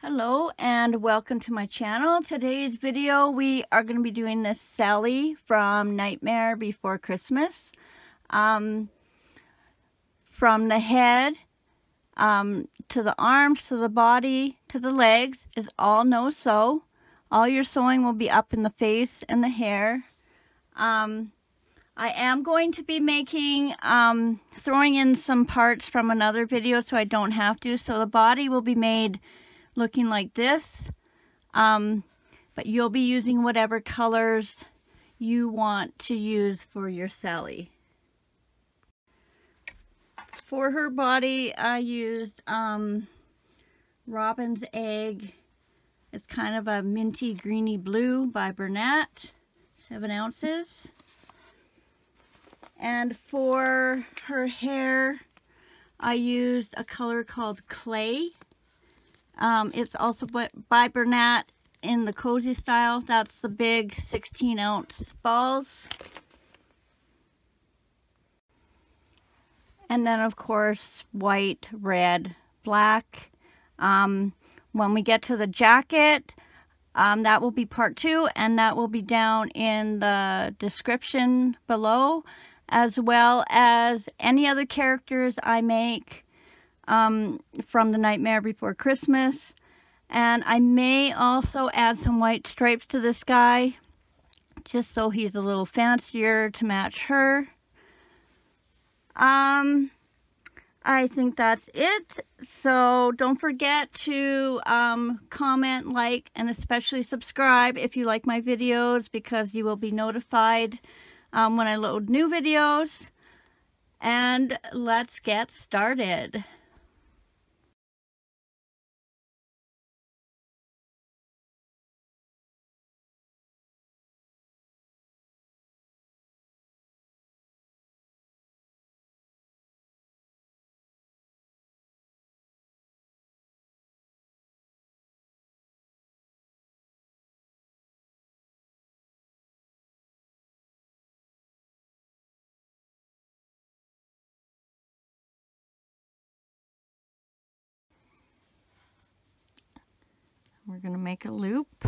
Hello and welcome to my channel. Today's video we are going to be doing this Sally from Nightmare Before Christmas. From the head to the arms to the body to the legs is all no sew. All your sewing will be up in the face and the hair. I am going to be making throwing in some parts from another video so I don't have to. So the body will be made looking like this, but you'll be using whatever colors you want to use for your Sally. For her body I used Robin's Egg. It's kind of a minty greeny blue by Bernat, 7 ounces. And for her hair I used a color called Clay. It's also by Bernat in the cozy style. That's the big 16-ounce balls. And then of course white, red, black. When we get to the jacket, that will be part 2, and that will be down in the description below, as well as any other characters I make from the Nightmare Before Christmas. And I may also add some white stripes to this guy just so he's a little fancier to match her. I think that's it. So don't forget to comment, like, and especially subscribe if you like my videos, because you will be notified when I load new videos. And let's get started. We're going to make a loop.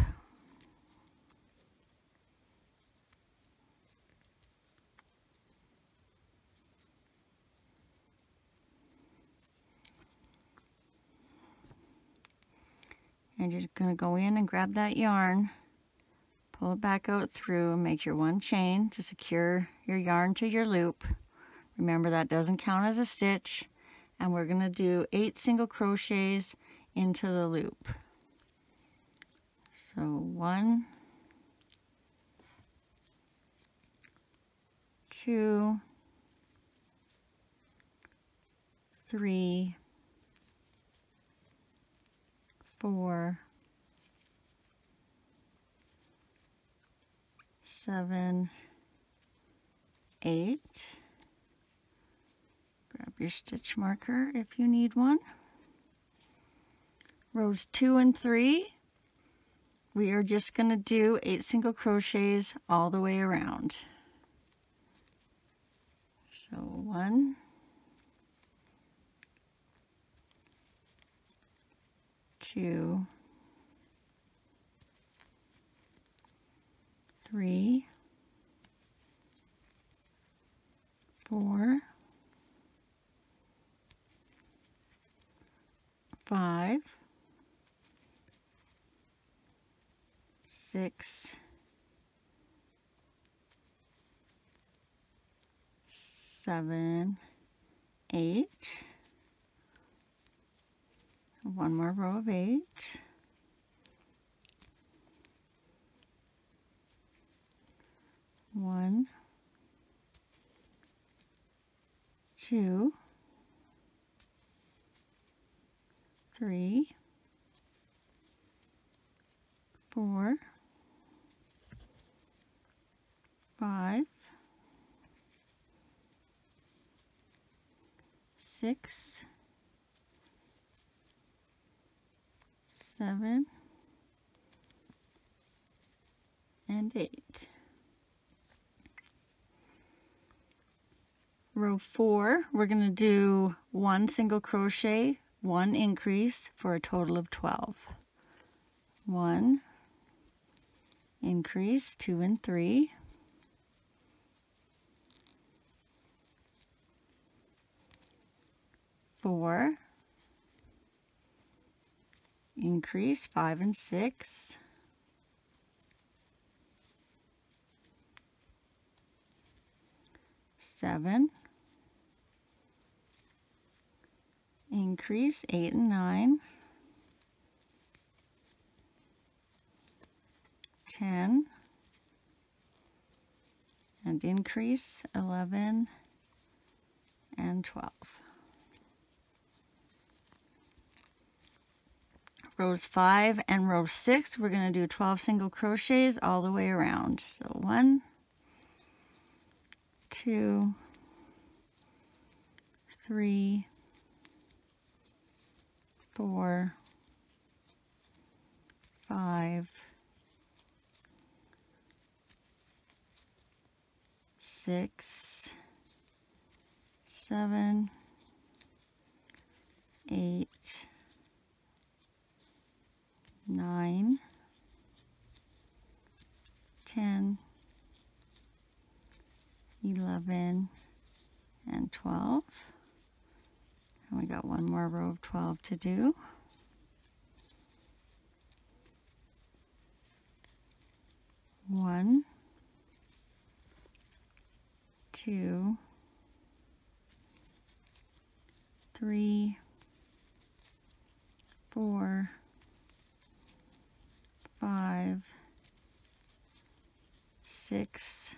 And you're going to go in and grab that yarn, pull it back out through, and make your 1 chain to secure your yarn to your loop. Remember, that doesn't count as a stitch. And we're going to do 8 single crochets into the loop. So 1, 2, 3, 4, 7, 8. Grab your stitch marker if you need one. Rows 2 and 3, we are just going to do 8 single crochets all the way around. So 1, 2, 3, 4, 5, 6, 7, 8. One more row of 8. 1, 2, 3, 4, 5, 6, 7, and 8. Row 4, we're going to do 1 single crochet, 1 increase for a total of 12. 1, increase 2 and 3, 4, increase 5 and 6, 7, increase 8 and 9, 10, and increase 11 and 12. Rows 5 and row 6, we're going to do 12 single crochets all the way around. So 1, 2, 3, 4, 5, 6, 7, 8, 9, 10, 11, and 12. And we got one more row of 12 to do. 1, 2, 3, 4, 5, 6,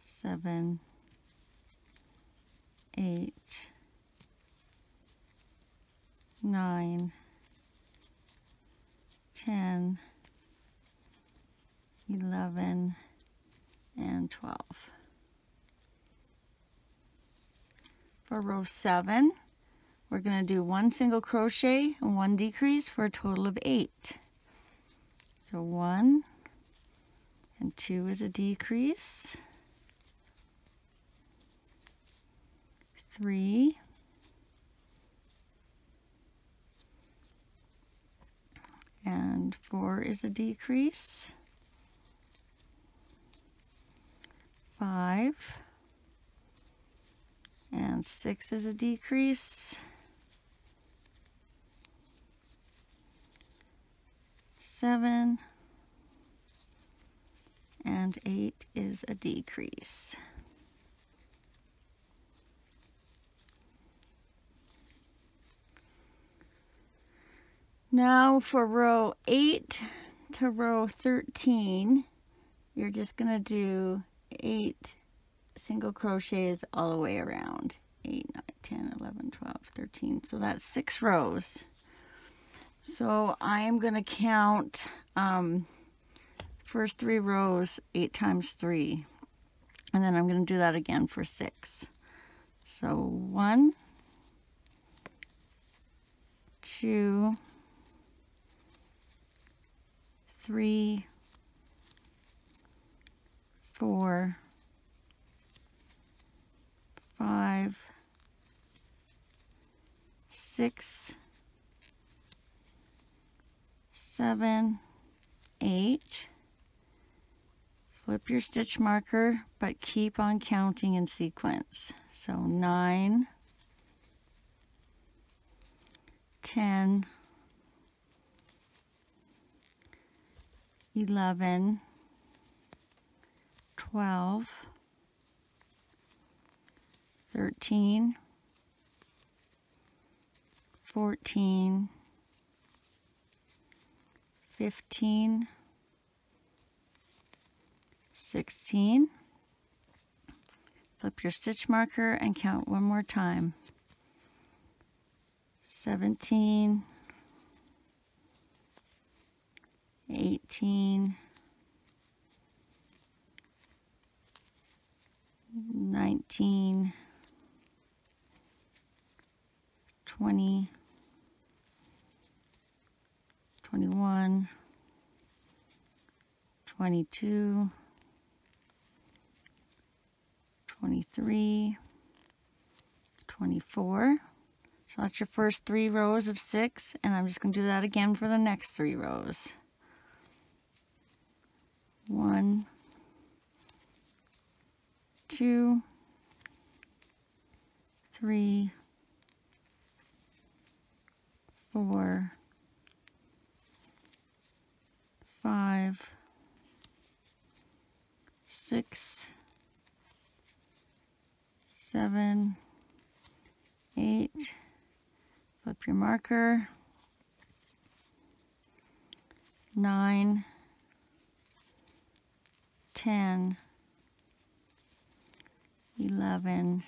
7, 8, 9, 10, 11, and 12. For row 7, we're going to do 1 single crochet and 1 decrease for a total of 8. So 1 and 2 is a decrease, 3, and 4 is a decrease, 5, and 6 is a decrease, 7, and 8 is a decrease. Now for row 8 to row 13, you're just going to do 8 single crochets all the way around. 8, 9, 10, 11, 12, 13. So that's 6 rows. So I am going to count first 3 rows 8 times 3. And then I'm going to do that again for 6. So 1, 2, 3, 4, 5, 6, 7, 8. Flip your stitch marker, but keep on counting in sequence. So 9, 10, 11, 12, 13, 14, 15, 16. Flip your stitch marker and count one more time. 17, 18, 19, 20, 21, 22, 23, 24. So that's your first 3 rows of 6, and I'm just going to do that again for the next 3 rows. 1, 2, 3, 4, 5, 6, 7, 8, flip your marker, 9, 10, 11,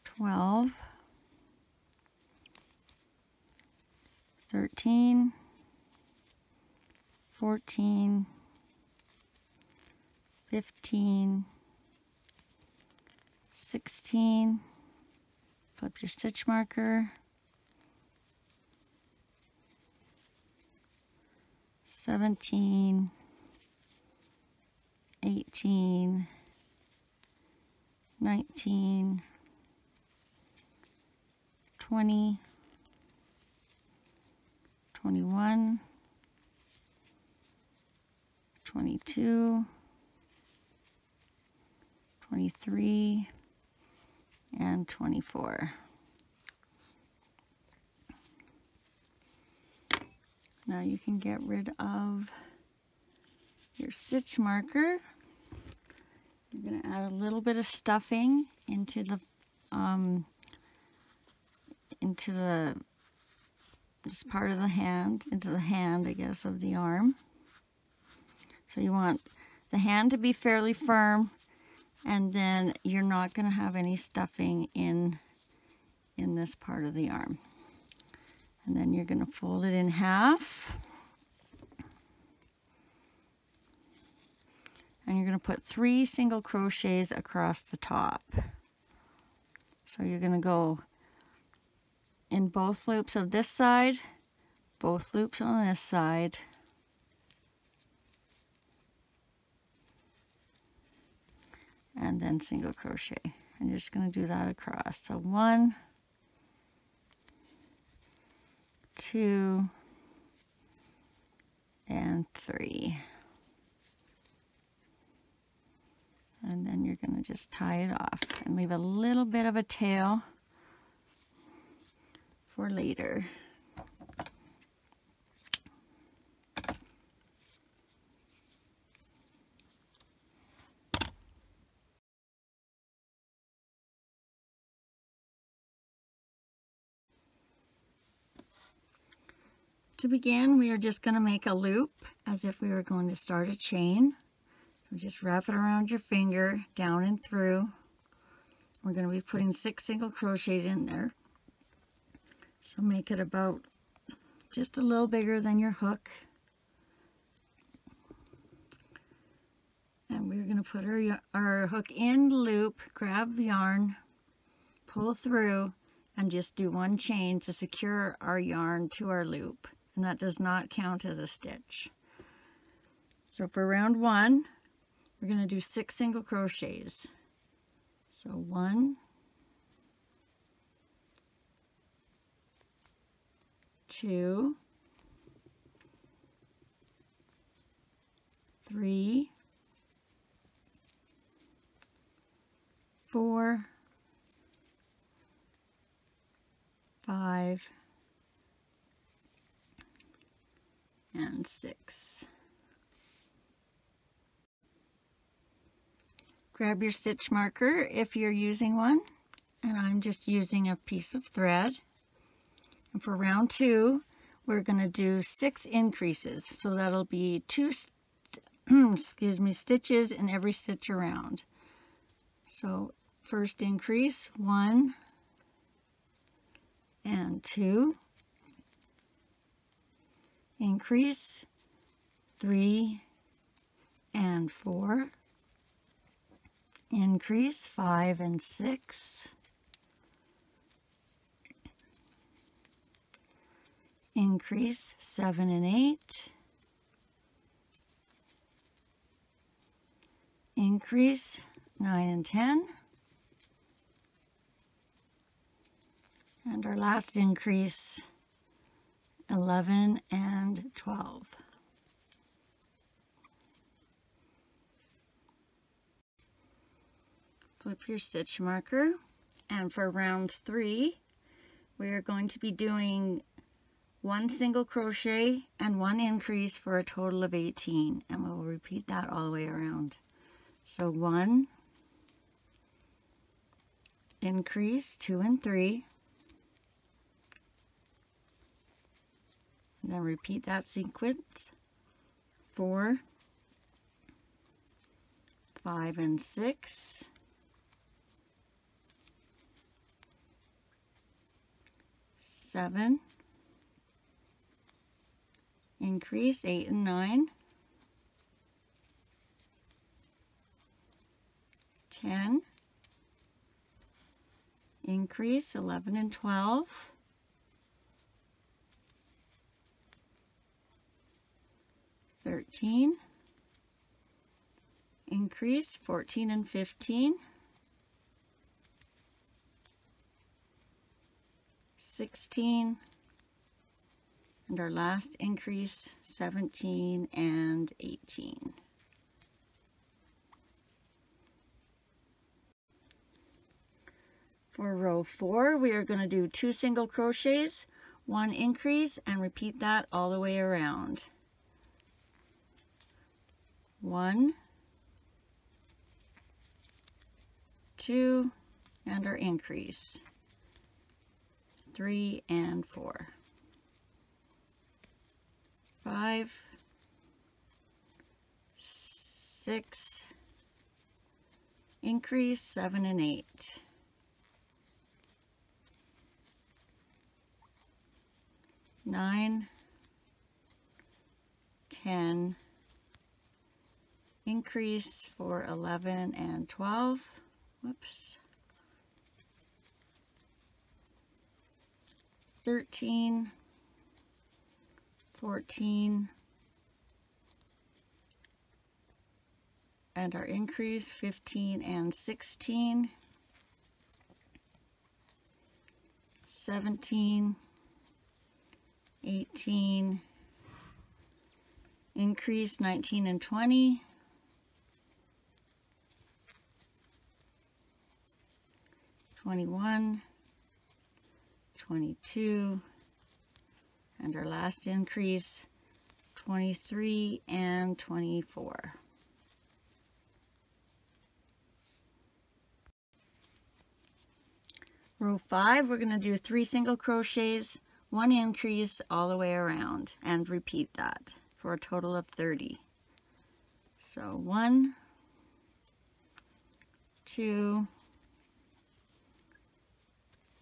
12, 13, 14, 15, 16, flip your stitch marker, 17, 18, 19, 20, 21, 22, 23, and 24. Now you can get rid of your stitch marker. You're going to add a little bit of stuffing into this part of the hand, into the hand, I guess, of the arm. So you want the hand to be fairly firm, and then you're not going to have any stuffing in this part of the arm. And then you're going to fold it in half. And you're going to put 3 single crochets across the top. So you're going to go in both loops of this side, both loops on this side, and then single crochet. And you're just going to do that across. So 1, 2, and 3. And then you're going to just tie it off and leave a little bit of a tail for later. To begin, we are just going to make a loop as if we were going to start a chain. So just wrap it around your finger, down and through. We're going to be putting 6 single crochets in there. So make it about just a little bigger than your hook. And we're going to put our hook in the loop, grab the yarn, pull through, and just do 1 chain to secure our yarn to our loop. And that does not count as a stitch. So for round 1, we're going to do 6 single crochets. So 1, 2, 3, 4, 5, and 6. Grab your stitch marker if you're using one, and I'm just using a piece of thread. And for round 2, we're going to do 6 increases, so that'll be 2 stitches in every stitch around. So first increase, 1 and 2, increase 3 and 4, increase 5 and 6, increase 7 and 8, increase 9 and 10, And our last increase, 11 and 12. Flip your stitch marker, and for round 3 we are going to be doing 1 single crochet and 1 increase for a total of 18, and we'll repeat that all the way around. So 1 increase, 2 and 3, and then repeat that sequence, 4, 5 and 6, 7, increase, 8 and 9, 10, increase, 11 and 12, 13, increase, 14 and 15, 16, and our last increase, 17 and 18. For row 4, we are going to do 2 single crochets, 1 increase, and repeat that all the way around. 1, 2, and our increase, 3 and 4, 5, 6, increase, 7 and 8, 9, 10, increase for 11 and 12, whoops, 13, 14, and our increase, 15 and 16, 17, 18, increase, 19 and 20, 21, 22, and our last increase, 23 and 24. Row 5, we're going to do 3 single crochets, 1 increase all the way around, and repeat that for a total of 30. So 1, 2,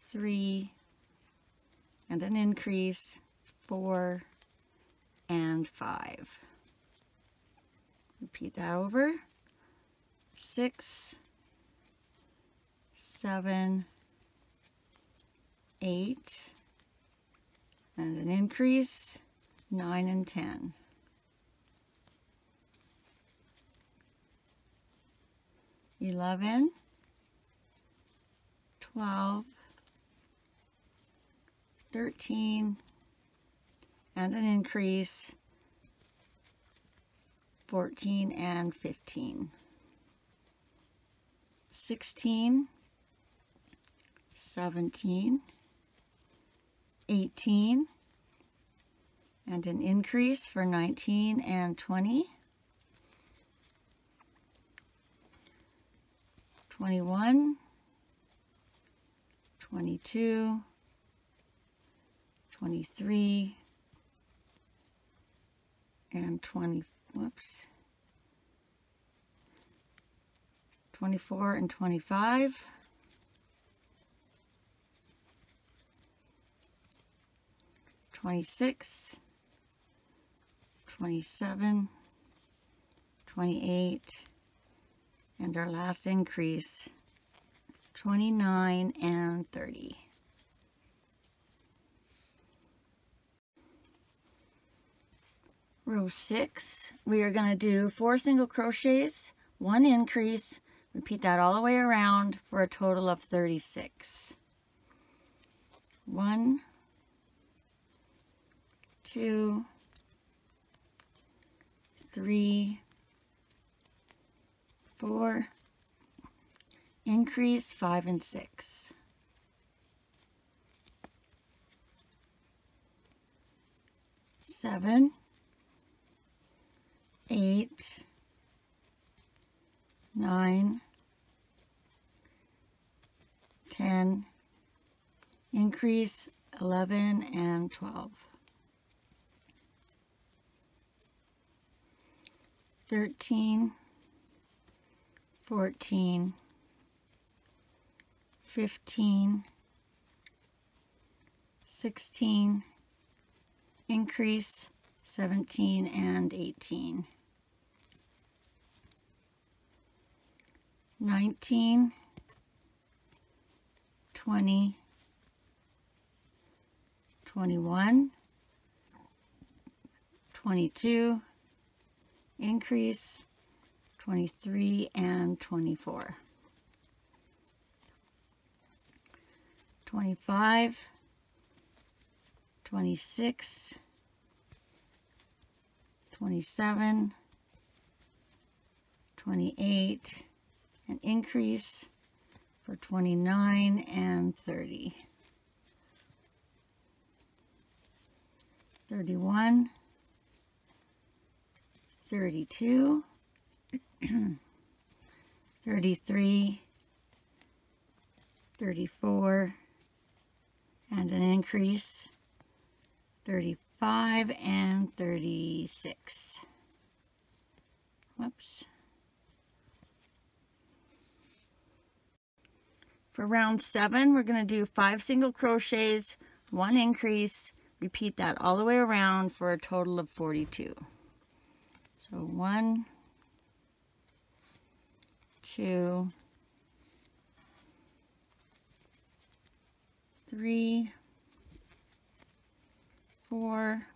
3, and an increase, 4 and 5. Repeat that over. 6, 7, 8, and an increase, 9 and 10. 11, 12, 13, and an increase, 14 and 15. 16, 17, 18, and an increase for 19 and 20, 21, 22, 23, and 24 and 25, 26, 27, 28, and our last increase, 29 and 30. Row 6, we are going to do 4 single crochets, 1 increase, repeat that all the way around for a total of 36. 1, 2, 3, 4, increase 5 and 6, 7, 8, 9, 10, increase 11 and 12, 13, 14, 15, 16, increase 17 and 18, 19, 20, 21, 22, increase 23 and 24, 25, 26, 27, 28, and increase for 29 and 30, 31, 32, 33, 34, and an increase 35 and 36. Whoops. For round 7, we're going to do 5 single crochets, 1 increase. Repeat that all the way around for a total of 42. So 1, 2, 3, 4,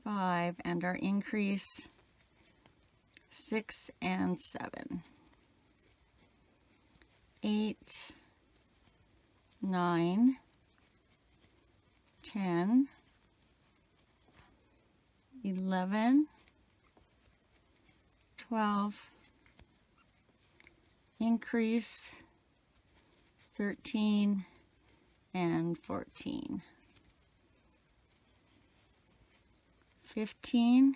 5, and our increase 6 and 7, 8, 9, 10, 11, 12, increase 13 and 14, 15,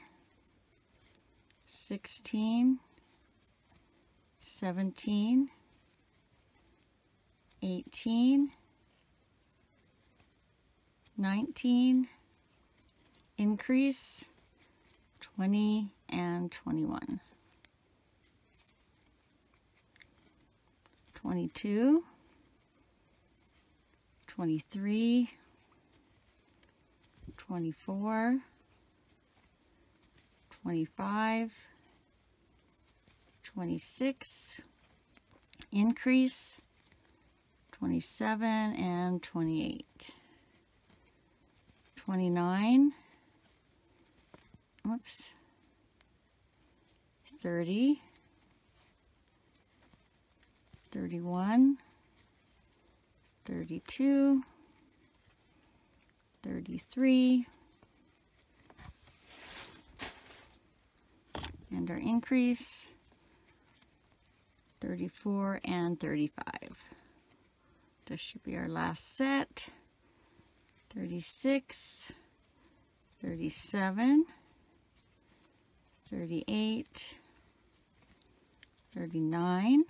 16, 17, 18, 19, increase 20 and 21, 22, 23, 24, 25, 26, increase 27 and 28, 29, whoops, 30, 31, 32, 33, and our increase 34 and 35. This should be our last set. 36, 37, 38, 39,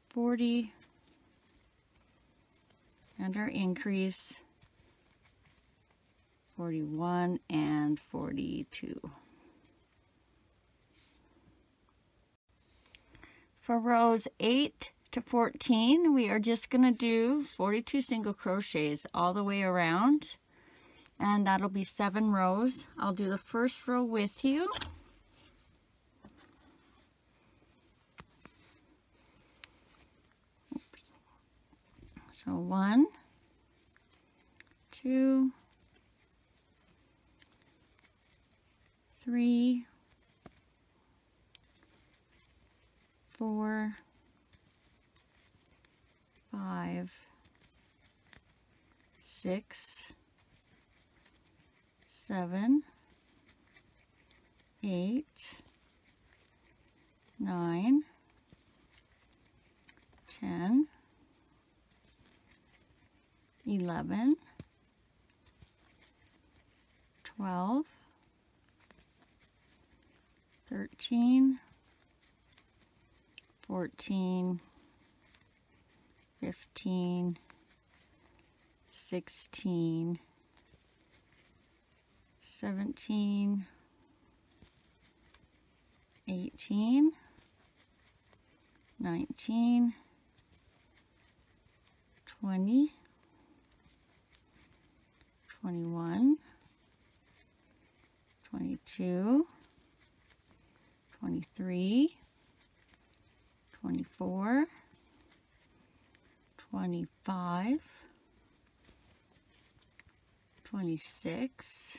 40, and our increase 41 and 42. For rows 8 to 14, we are just going to do 42 single crochets all the way around, and that'll be 7 rows. I'll do the first row with you. So 1, 2, 3, 4, 5, 6, 7, 8, 9, 10, 11, 12, 13, 14, 15, 16, 17, 18, 19, 20, 21, 22, 23, 24, 25, 26,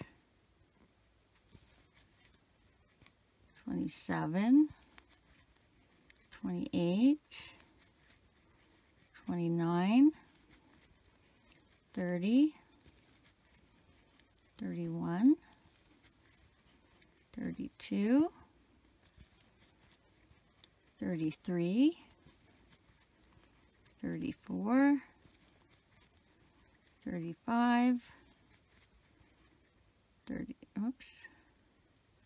27, 28, 29, 30, 31, 32, 33, 34, 35,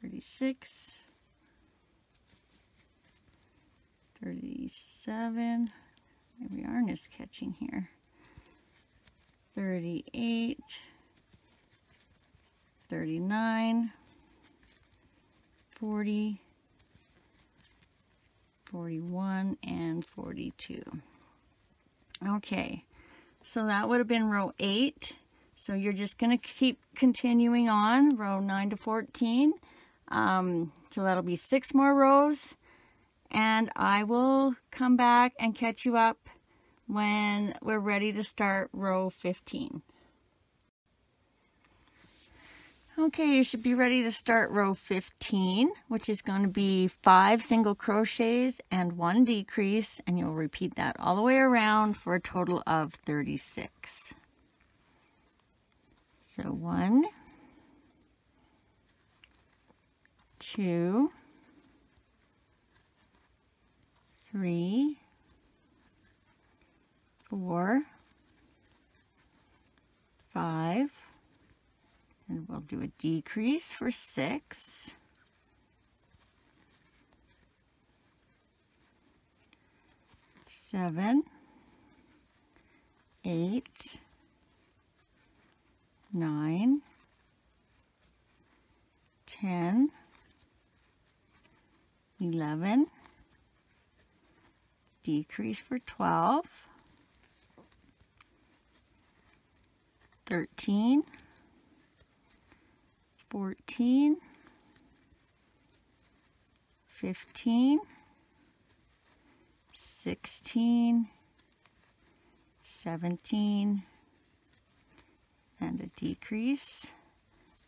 36, 37, my yarn is catching here, 38, 39, 40, 41, and 42. Okay, so that would have been row 8. So you're just going to keep continuing on, row 9 to 14. So that'll be 6 more rows. And I will come back and catch you up when we're ready to start row 15. Okay, you should be ready to start row 15, which is going to be 5 single crochets and 1 decrease, and you'll repeat that all the way around for a total of 36. So 1, 2, 3, 4, 5, and we'll do a decrease for 6, 7, 8, 9, 10, 11, decrease for 12, 13, 14, 15, 16, 17, and a decrease,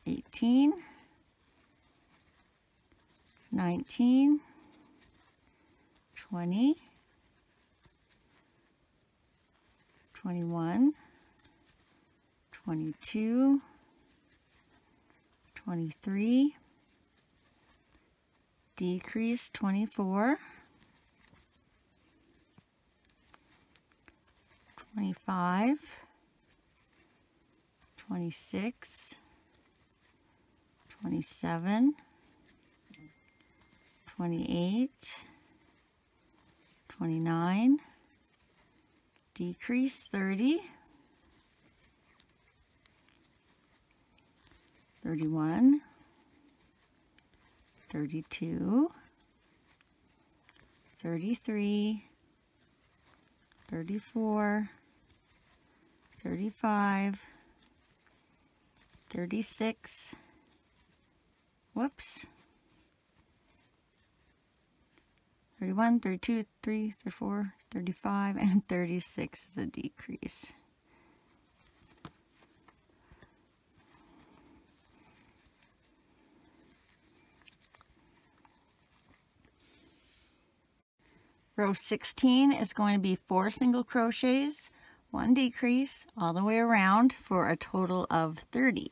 18, 19, 20, 21, 22, 23, decrease 24, 25, 26, 27, 28, 29, decrease 30, 31, 32, 33, 34, 35, 36, whoops, 31, 32, 33, 34, 35, and 36 is a decrease. Row 16 is going to be 4 single crochets, 1 decrease all the way around for a total of 30.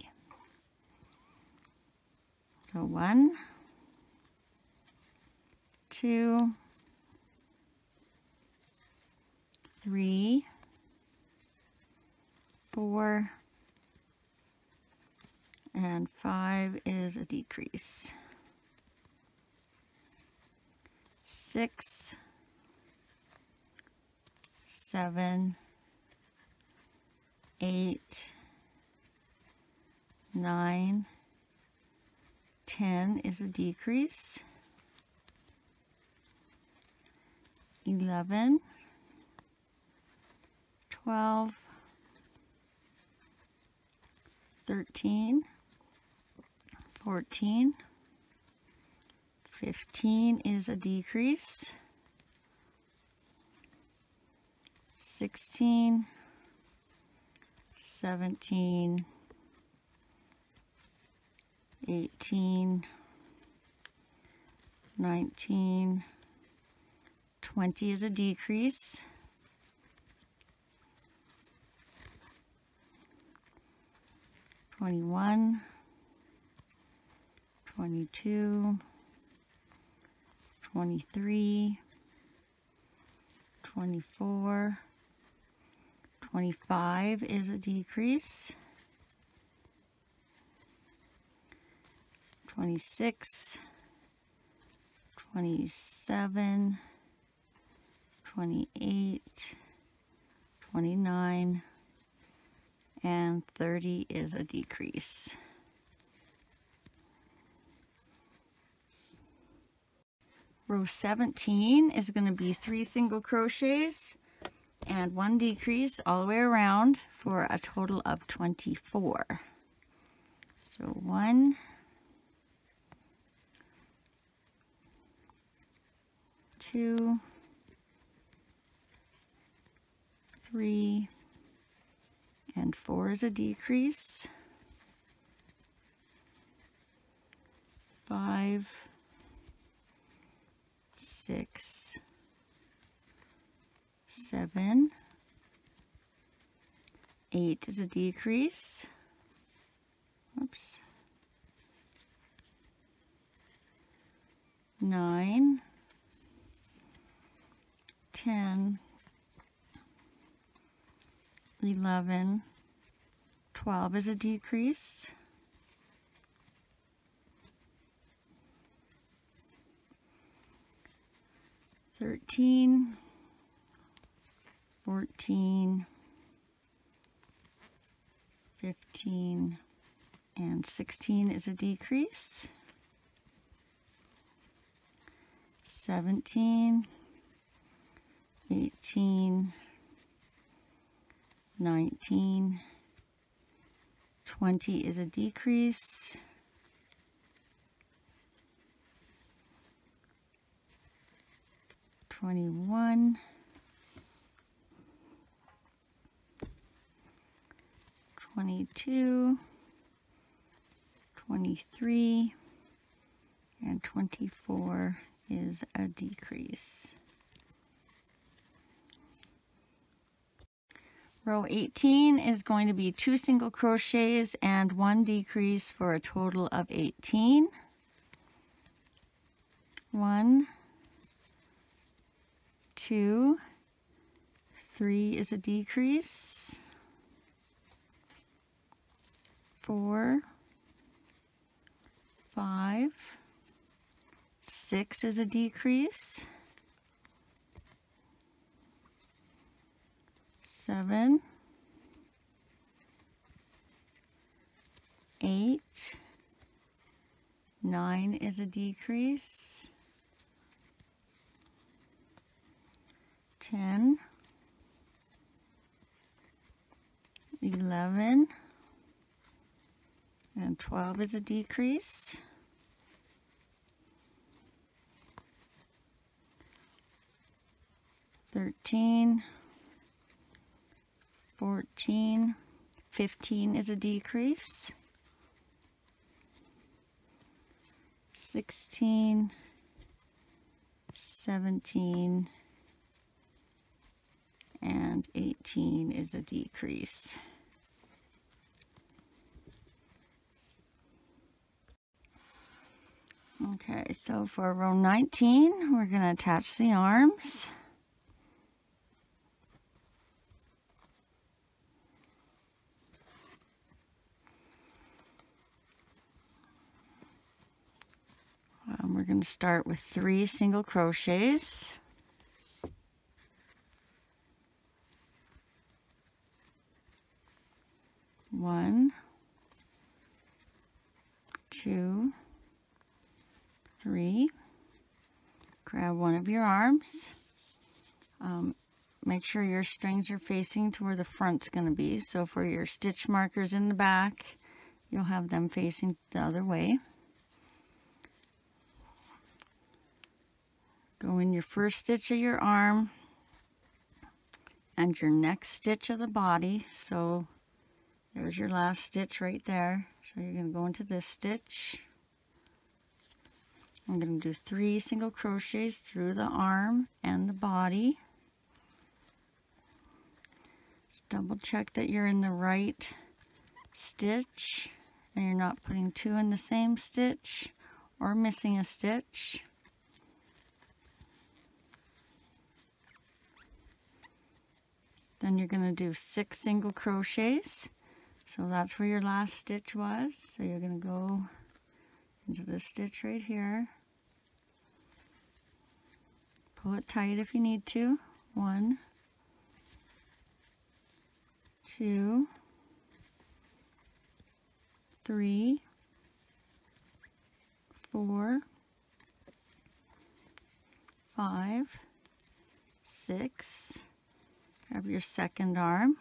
So 1, 2, 3, 4, and 5 is a decrease. 6, 7, 8, 9, 10 is a decrease. 11, 12, 13, 14, 15 is a decrease. 16, 17, 18, 19, 20 is a decrease. 21, 22, 23, 24, 25 is a decrease. 26, 27, 28, 29, and 30 is a decrease. Row 17 is going to be 3 single crochets and 1 decrease all the way around for a total of 24. So 1, 2, 3, and 4 is a decrease. 5, 6, 7, 8 is a decrease. Oops. 9, 10, 11, 12 is a decrease. 13, 14, 15, and 16 is a decrease. 17, 18, 19, 20 is a decrease. 21, 22, 23, and 24 is a decrease. Row 18 is going to be 2 single crochets and 1 decrease for a total of 18. 1, 2, 3 is a decrease. 4, 5, 6 is a decrease. 7, 8, 9 is a decrease. 10, 11, and 12 is a decrease. 13, 14, 15 is a decrease. 16, 17, and 18 is a decrease. Okay, so for row 19, we're going to attach the arms. We're going to start with 3 single crochets. One, 2, 3. Grab one of your arms. Make sure your strings are facing to where the front's going to be. So for your stitch markers in the back, you'll have them facing the other way. Go in your first stitch of your arm and your next stitch of the body. So there's your last stitch right there. So you're going to go into this stitch. I'm going to do 3 single crochets through the arm and the body. Just double check that you're in the right stitch and you're not putting 2 in the same stitch or missing a stitch. Then you're going to do 6 single crochets. So that's where your last stitch was. So you're going to go into this stitch right here. Pull it tight if you need to. 1, 2, 3, 4, 5, 6. Grab your second arm.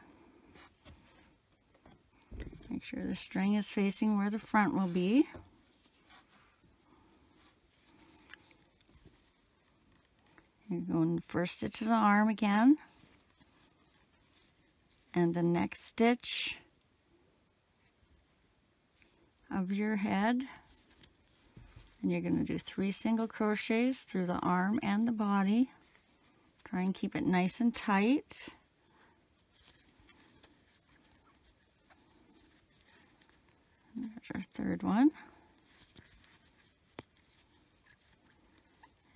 Make sure the string is facing where the front will be. You go in the first stitch of the arm again, and the next stitch of your head, and you're going to do 3 single crochets through the arm and the body. Try and keep it nice and tight. There's our third one.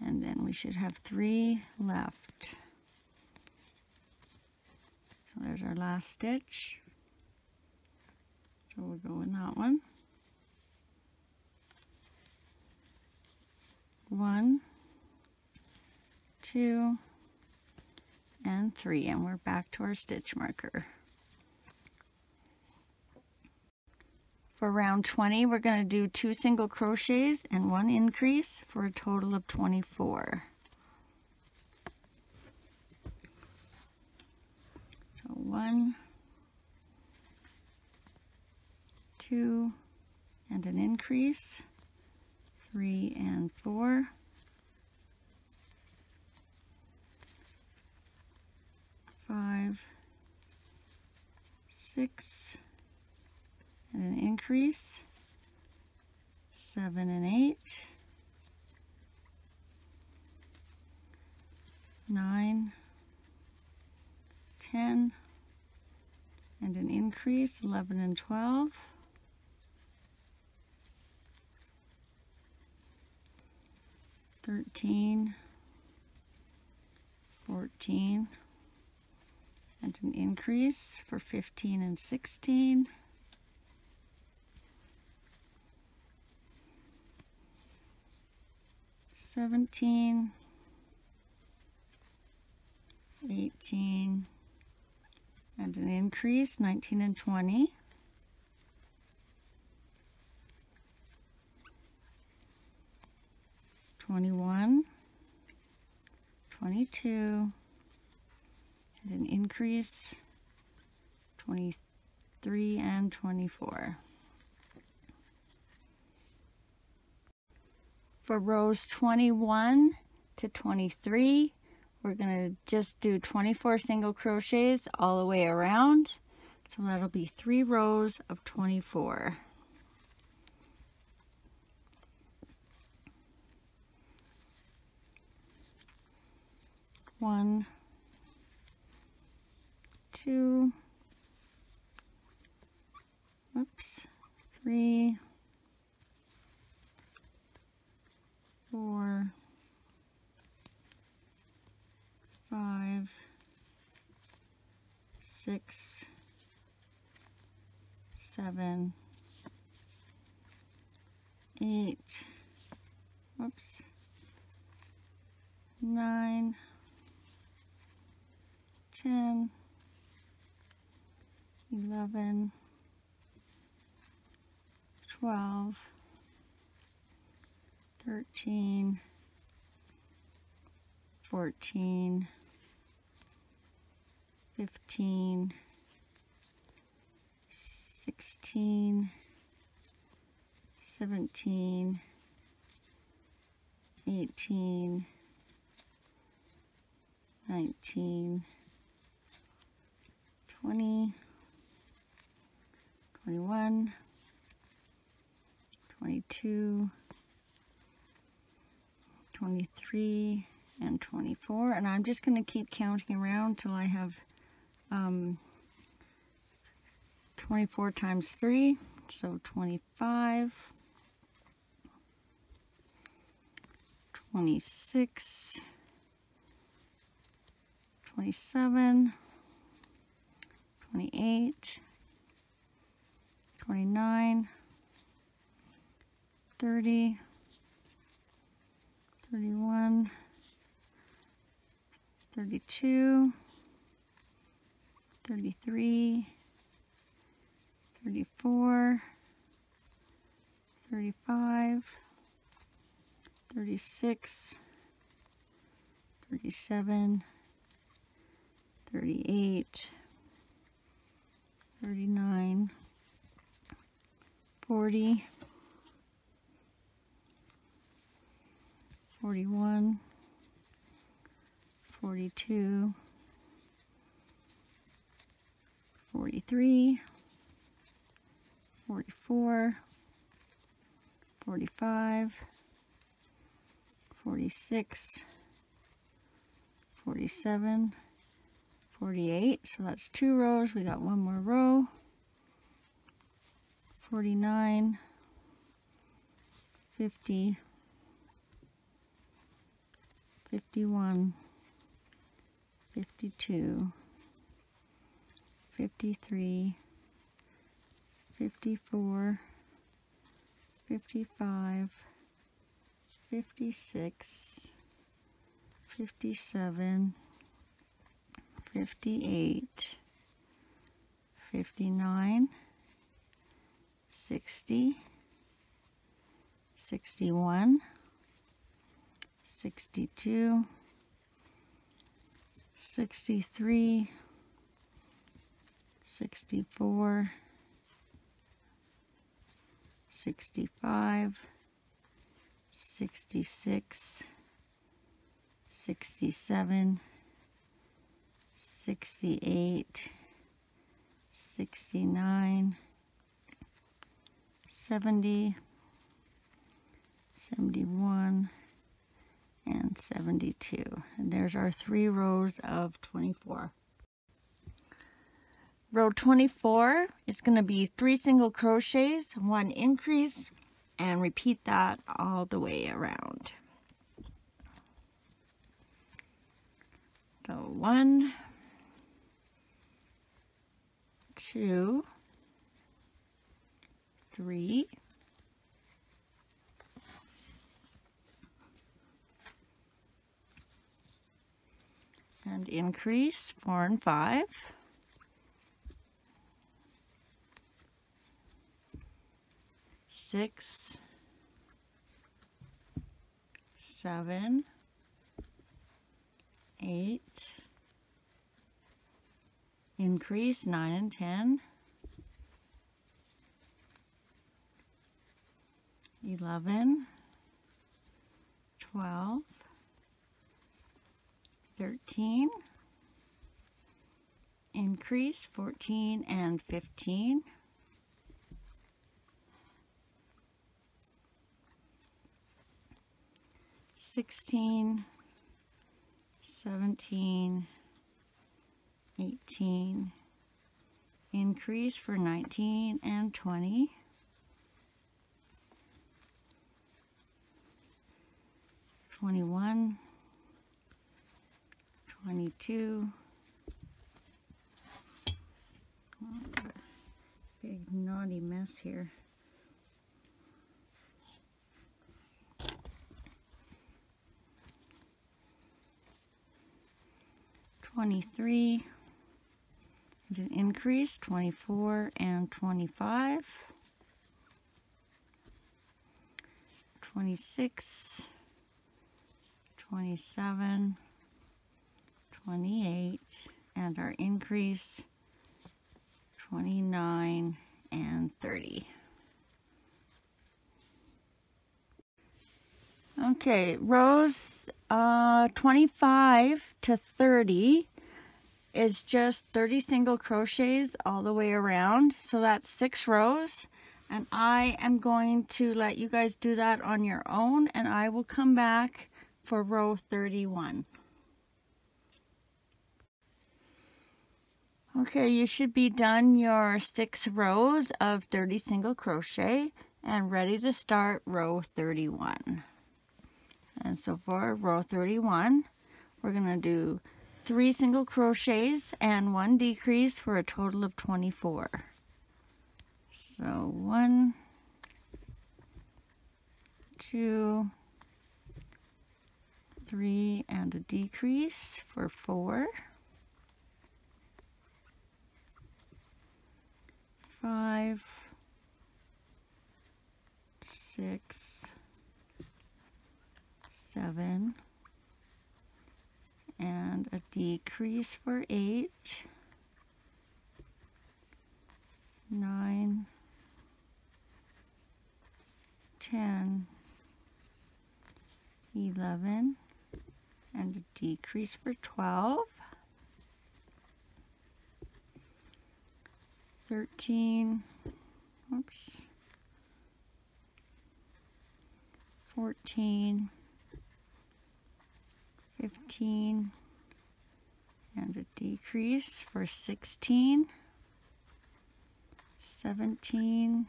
And then we should have 3 left. So there's our last stitch. So we'll go in that one. 1, 2, and 3, and we're back to our stitch marker. For round 20, we're going to do 2 single crochets and 1 increase for a total of 24. So 1, 2, and an increase, 3 and 4, 5, 6, and an increase, 7 and 8, 9, 10, and an increase, 11 and 12, 13, 14, and an increase for 15 and 16, 17, 18, and an increase, 19 and 20, 21, 22, and an increase, 23 and 24. For rows 21 to 23, we're going to just do 24 single crochets all the way around. So that'll be 3 rows of 24. One, 2, oops, 3, 4, 5, 6, 7, 8, whoops, 9, 10, 11, 12, 13, 14, 15, 16, 17, 18, 19, 20, 21, 22, 23, and 24. And I'm just going to keep counting around till I have 24 times 3, so 25, 26, 27, 28, 29, 30, 31, 32, 33, 34, 35, 36, 37, 38, 39, 40, 41, 42, 43, 44, 45, 46, 47, 48, so that's 2 rows, we got 1 more row, 49, 50, 51, 52, 53, 54, 55, 56, 57, 58, 59, 60, 61, 62, 63, 64, 65, 66, 67, 68, 69, 70, 71, and 72. And there's our 3 rows of 24. Row 24 is going to be 3 single crochets, 1 increase, and repeat that all the way around. So 1, 2, 3, and increase 4 and 5, 6, 7, 8, increase 9 and 10, 11, 12, 13, increase 14 and 15, 16, 17, 18, increase for 19 and 20, 21, 22, big naughty mess here, 23, and an increase, 24 and 25, 26, 27, 28, and our increase, 29 and 30. Okay, rows 25 to 30 is just 30 single crochets all the way around. So that's 6 rows. And I am going to let you guys do that on your own, and I will come back for row 31. Okay, you should be done your 6 rows of 30 single crochet and ready to start row 31. And so for row 31, we're going to do 3 single crochets and 1 decrease for a total of 24. So 1, 2, 3, and a decrease for 4. 5, 6, 7, and a decrease for 8, 9, 10, 11, and a decrease for 12, 13, oops, 14, 15, and a decrease for 16, 17,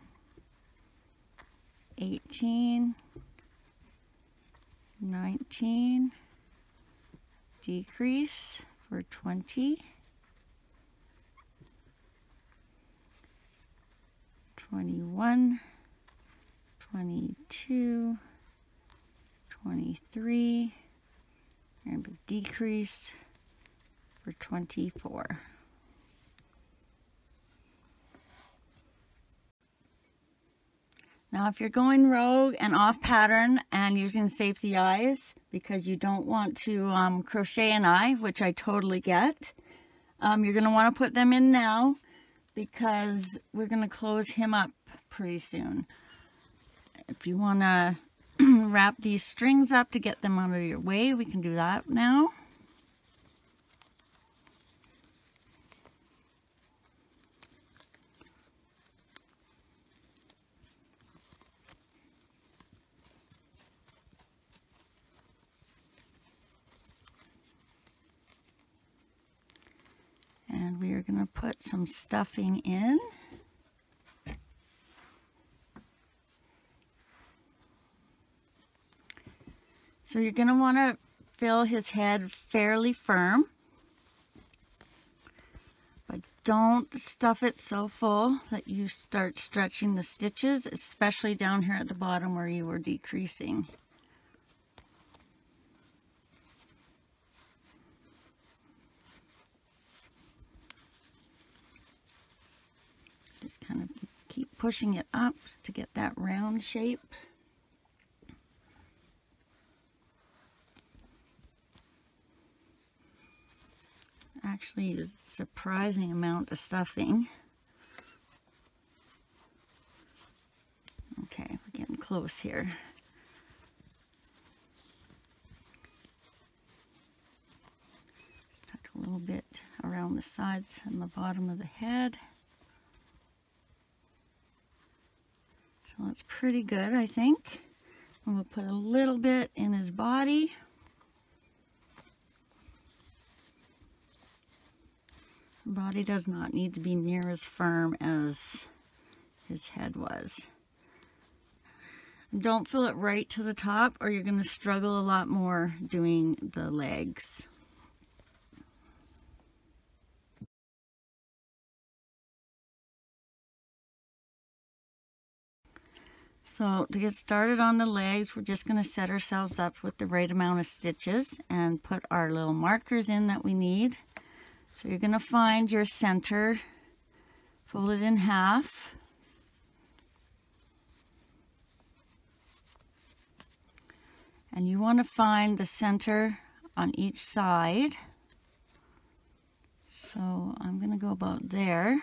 18, 19, decrease for 20, 21, 22, 23, and a decrease for 24. Now if you're going rogue and off pattern and using safety eyes because you don't want to crochet an eye, which I totally get, you're going to want to put them in now because we're going to close him up pretty soon. If you want to wrap these strings up to get them out of your way, we can do that now. And we are going to put some stuffing in. So you're going to want to fill his head fairly firm, but don't stuff it so full that you start stretching the stitches, especially down here at the bottom where you were decreasing. Just kind of keep pushing it up to get that round shape. Actually use a surprising amount of stuffing. Okay, we're getting close here. Just tuck a little bit around the sides and the bottom of the head. So that's pretty good, I think. And we'll put a little bit in his body. The body does not need to be near as firm as his head was. Don't fill it right to the top or you're going to struggle a lot more doing the legs. So to get started on the legs, we're just going to set ourselves up with the right amount of stitches and put our little markers in that we need. So you're going to find your center, fold it in half. And you want to find the center on each side. So I'm going to go about there.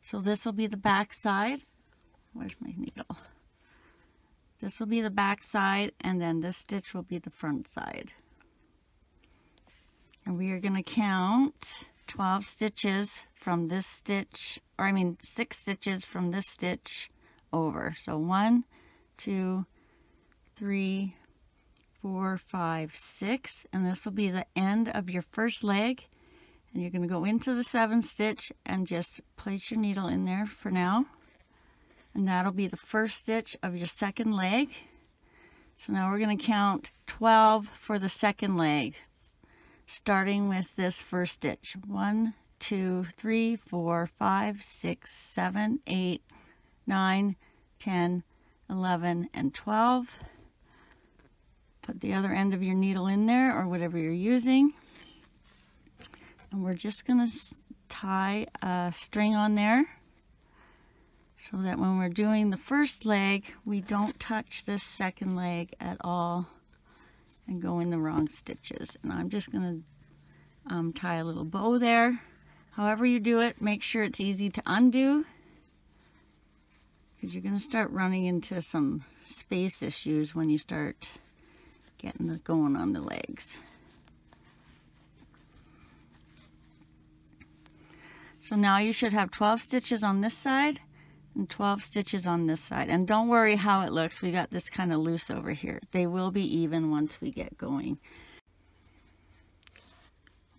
So this will be the back side. Where's my needle? This will be the back side, and then this stitch will be the front side. And we are going to count 12 stitches from this stitch, or I mean 6 stitches from this stitch over. So 1, 2, 3, 4, 5, 6, and this will be the end of your first leg. And you're going to go into the 7th stitch and just place your needle in there for now. And that'll be the first stitch of your second leg. So now we're going to count 12 for the second leg, starting with this first stitch. 1, 2, 3, 4, 5, 6, 7, 8, 9, 10, 11, and 12. Put the other end of your needle in there or whatever you're using. And we're just going to tie a string on there, so that when we're doing the first leg, we don't touch this second leg at all and go in the wrong stitches. And I'm just going to tie a little bow there. However you do it, make sure it's easy to undo, because you're going to start running into some space issues when you start getting it going on the legs. So now you should have 12 stitches on this side and 12 stitches on this side. And don't worry how it looks. We got this kind of loose over here. They will be even once we get going.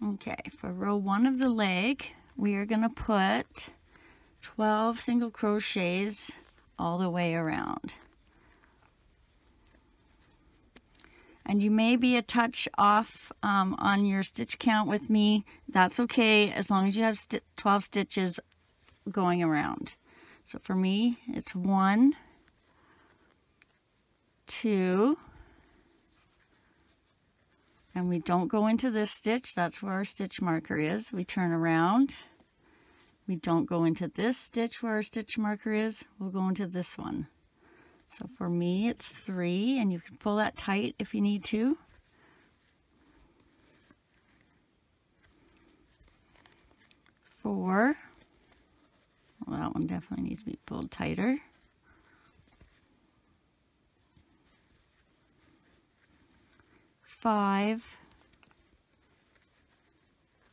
Okay, for row 1 of the leg, we are going to put 12 single crochets all the way around. And you may be a touch off on your stitch count with me. That's okay, as long as you have 12 stitches going around. So for me, it's 1, 2, and we don't go into this stitch. That's where our stitch marker is. We turn around. We don't go into this stitch where our stitch marker is. We'll go into this one. So for me, it's 3, and you can pull that tight if you need to. 4. Well, that one definitely needs to be pulled tighter. 5,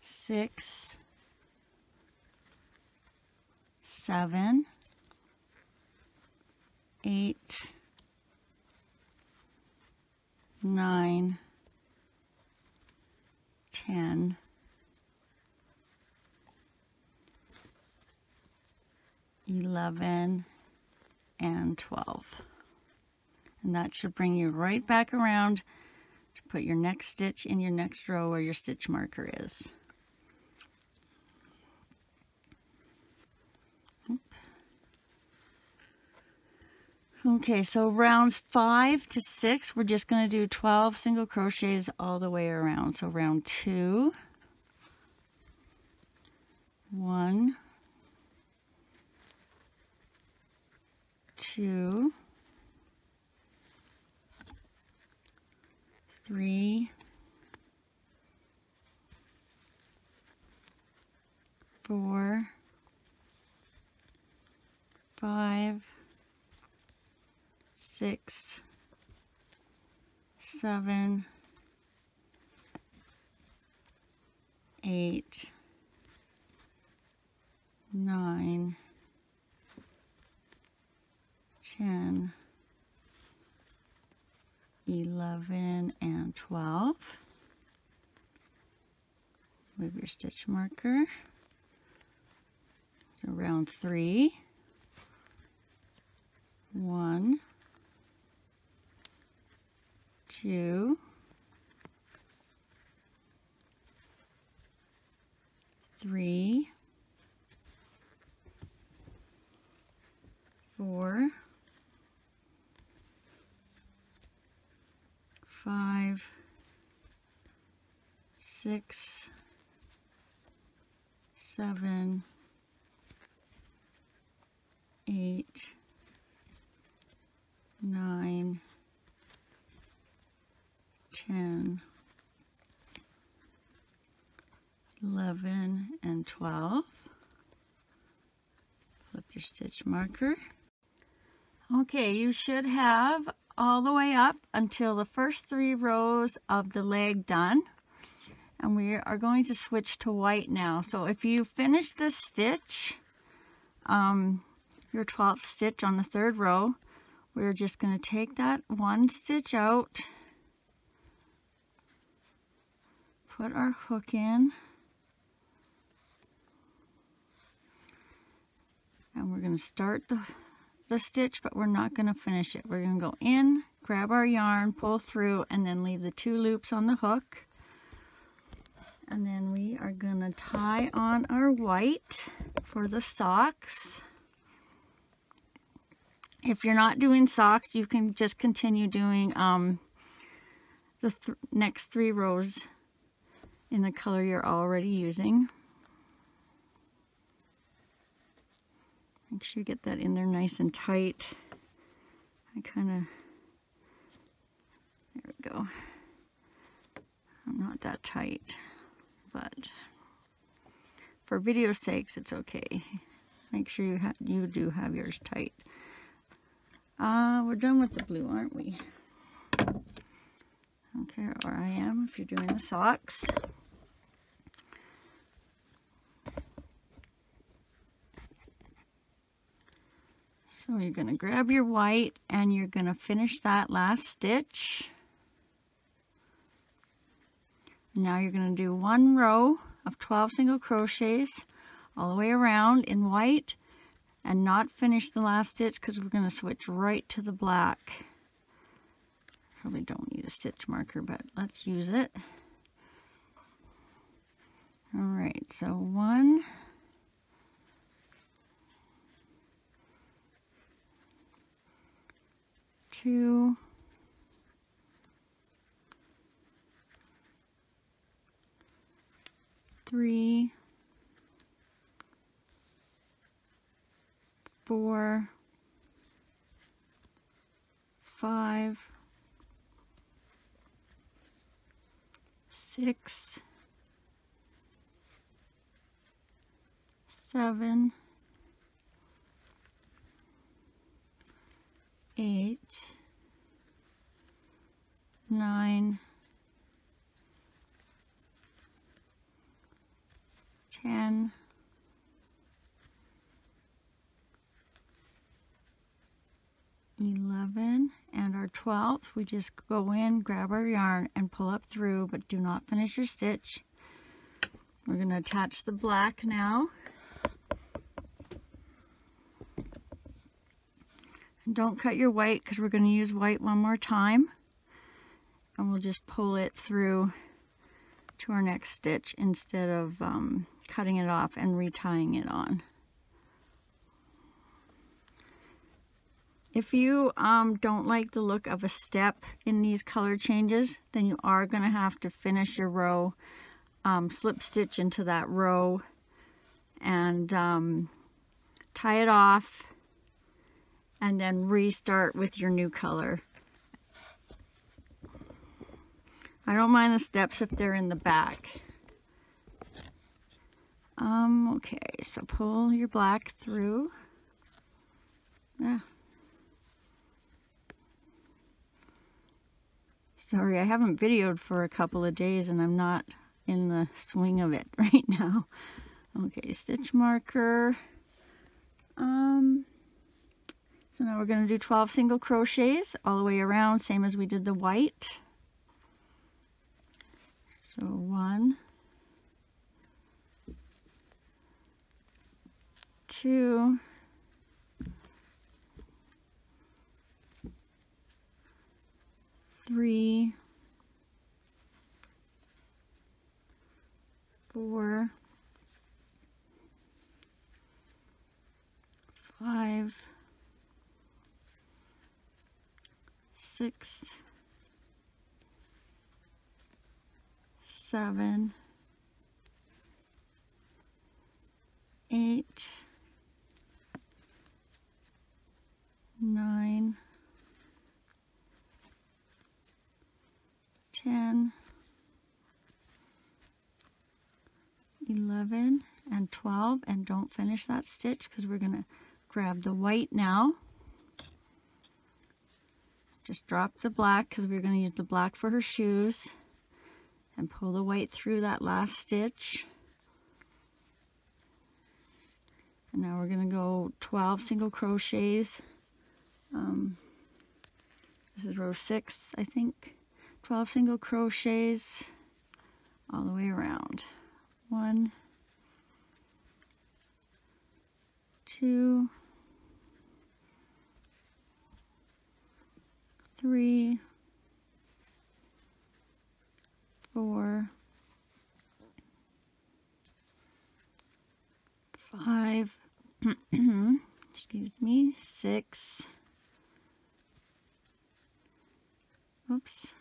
6, 7, 8, 9, 10, 11, and 12. And that should bring you right back around to put your next stitch in your next row where your stitch marker is. Okay, so rounds 5 to 6, we're just going to do 12 single crochets all the way around. So round 2, 1, 2, 3, 4, 5, 6, 7, 8, 9, 10, 11, and 12. Move your stitch marker. So round 3, 1, 2, 3, 4, 5, 6, 7, 8, 9, 10, 11, and 12. Flip your stitch marker. Okay, you should have all the way up until the first 3 rows of the leg done. And we are going to switch to white now. So if you finish this stitch, your 12th stitch on the 3rd row, we're just going to take that 1 stitch out, put our hook in, and we're going to start the stitch, but we're not going to finish it. We're going to go in, grab our yarn, pull through, and then leave the 2 loops on the hook. And then we are going to tie on our white for the socks. If you're not doing socks, you can just continue doing the next 3 rows in the color you're already using. Make sure you get that in there nice and tight. There we go. I'm not that tight, but for video sakes, it's okay. Make sure you do have yours tight. We're done with the blue, aren't we? Okay, or I am if you're doing the socks. So you're going to grab your white and you're going to finish that last stitch. Now you're going to do 1 row of 12 single crochets all the way around in white and not finish the last stitch because we're going to switch right to the black. Probably don't need a stitch marker, but let's use it. All right, so 1, 2, 3, 4, 5, 6, 7, 8, 9, 10, 11, and our 12th, we just go in, grab our yarn, and pull up through, but do not finish your stitch. We're going to attach the black now. And don't cut your white because we're going to use white one more time. And we'll just pull it through to our next stitch instead of cutting it off and retying it on. If you don't like the look of a step in these color changes, then you are going to have to finish your row, slip stitch into that row, and tie it off, and then restart with your new color. I don't mind the steps if they're in the back. Okay, so pull your black through. Yeah. Sorry, I haven't videoed for a couple of days and I'm not in the swing of it right now. Okay, stitch marker. So now we're going to do 12 single crochets all the way around, same as we did the white. So 1, 2, 3, 4, 5, 6, 7, 8, 9, 10, 11, and 12, and don't finish that stitch because we're going to grab the white now. Just drop the black because we're going to use the black for her shoes, and pull the white through that last stitch. And now we're going to go 12 single crochets. This is row 6, I think. 12 single crochets all the way around. 1, 2, 3, 4, 5, excuse me, 6, oops,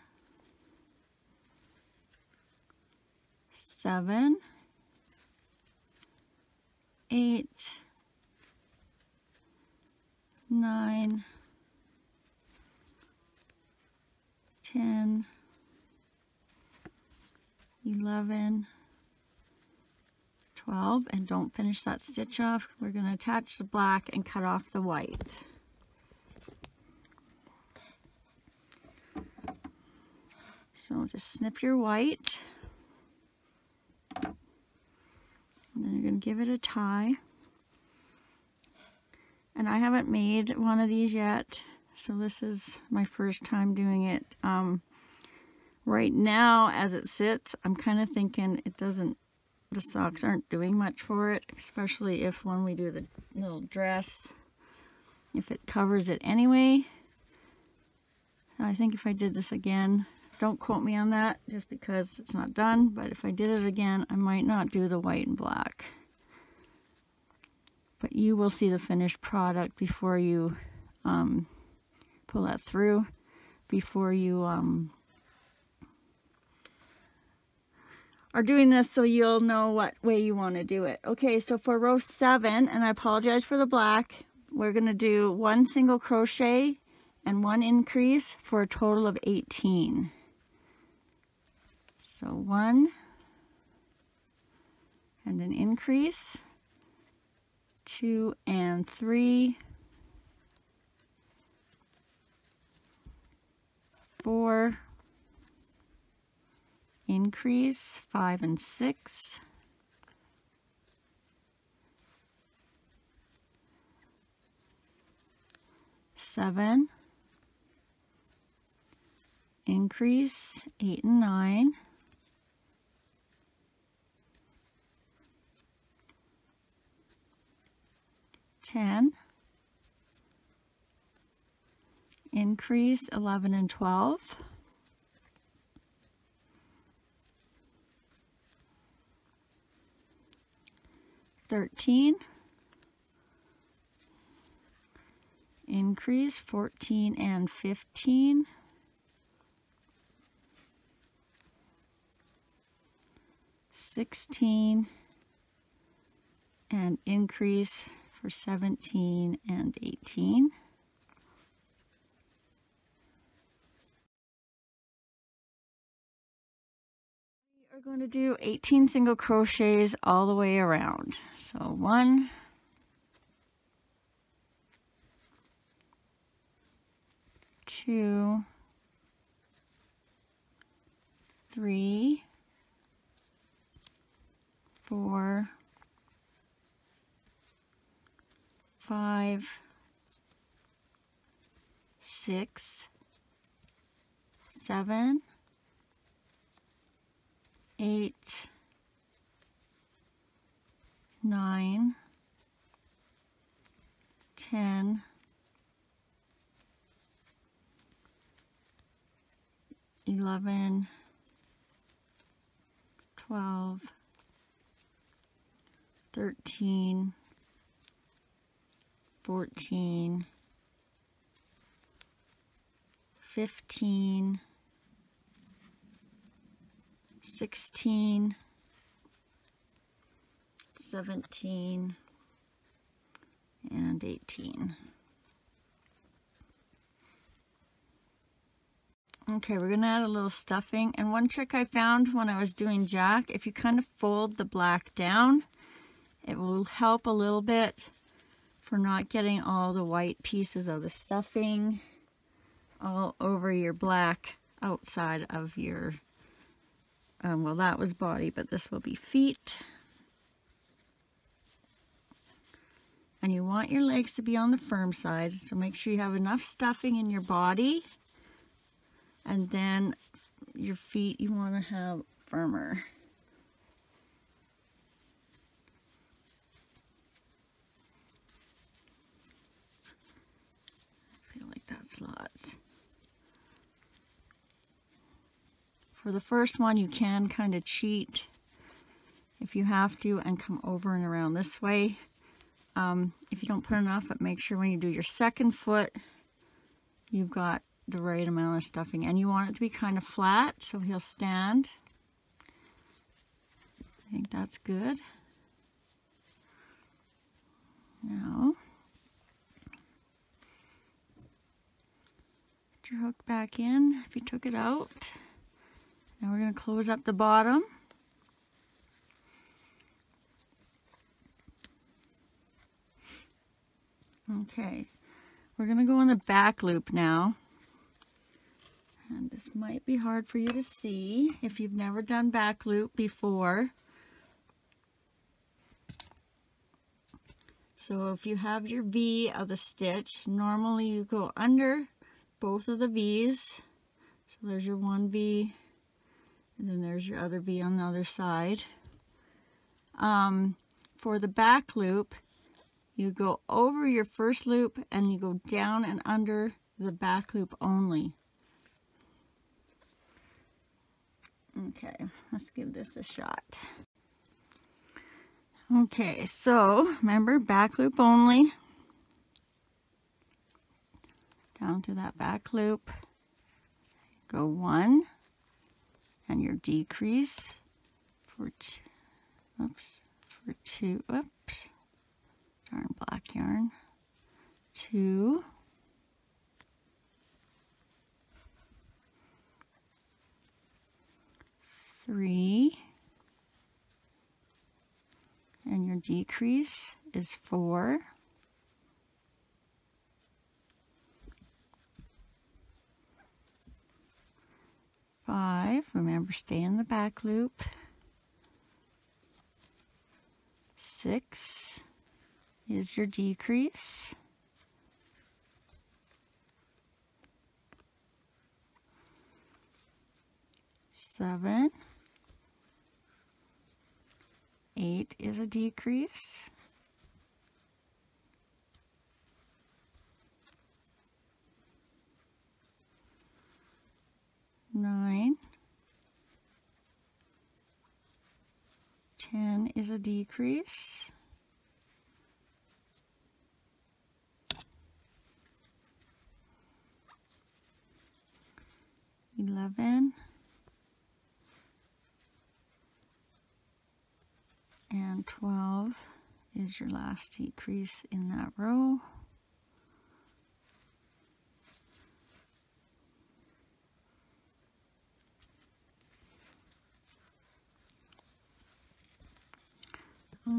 7, 8, 9, 10, 11, 12, and don't finish that stitch off. We're going to attach the black and cut off the white. So just snip your white, and then you're going to give it a tie. And I haven't made one of these yet, so this is my first time doing it. Right now, as it sits, I'm kind of thinking the socks aren't doing much for it, especially if when we do the little dress, if it covers it anyway. I think if I did this again, don't quote me on that just because it's not done, but if I did it again, I might not do the white and black. But you will see the finished product before you pull that through, before you are doing this, so you'll know what way you want to do it. Okay, so for row 7, and I apologize for the black, we're going to do 1 single crochet and 1 increase for a total of 18. So 1 and an increase, 2 and 3, 4, increase, 5 and 6, 7, increase, 8 and 9, 10, increase, 11 and 12, 13, increase, 14 and 15, 16, and increase for 17 and 18. We are going to do 18 single crochets all the way around. So 1, 2, 3, 4, 5, 6, 7, 8, 9, 10, 11, 12, 13, 14, 15, 16, 17, and 18. Okay, we're going to add a little stuffing. And one trick I found when I was doing Jack, if you kind of fold the black down, it will help a little bit for not getting all the white pieces of the stuffing all over your black outside of your, well, that was body, but this will be feet. And you want your legs to be on the firm side, so make sure you have enough stuffing in your body. And then your feet you want to have firmer. I feel like that's lots. For the first one, you can kind of cheat if you have to and come over and around this way. If you don't put enough, but make sure when you do your second foot, you've got the right amount of stuffing. And you want it to be kind of flat, so he'll stand. I think that's good. Now, put your hook back in if you took it out. Now we're going to close up the bottom. Okay, we're going to go in the back loop now. And this might be hard for you to see if you've never done back loop before. So if you have your V of the stitch, normally you go under both of the V's. So there's your one V, and then there's your other V on the other side. For the back loop, you go over your first loop and you go down and under the back loop only. Okay, let's give this a shot. Okay, so remember, back loop only. Down to that back loop. Go 1 and your decrease for 2, oops, darn black yarn, 2, 3, and your decrease is 4, 5, remember stay in the back loop, 6 is your decrease, 7, 8 is a decrease, 9, 10 is a decrease, 11, and 12 is your last decrease in that row.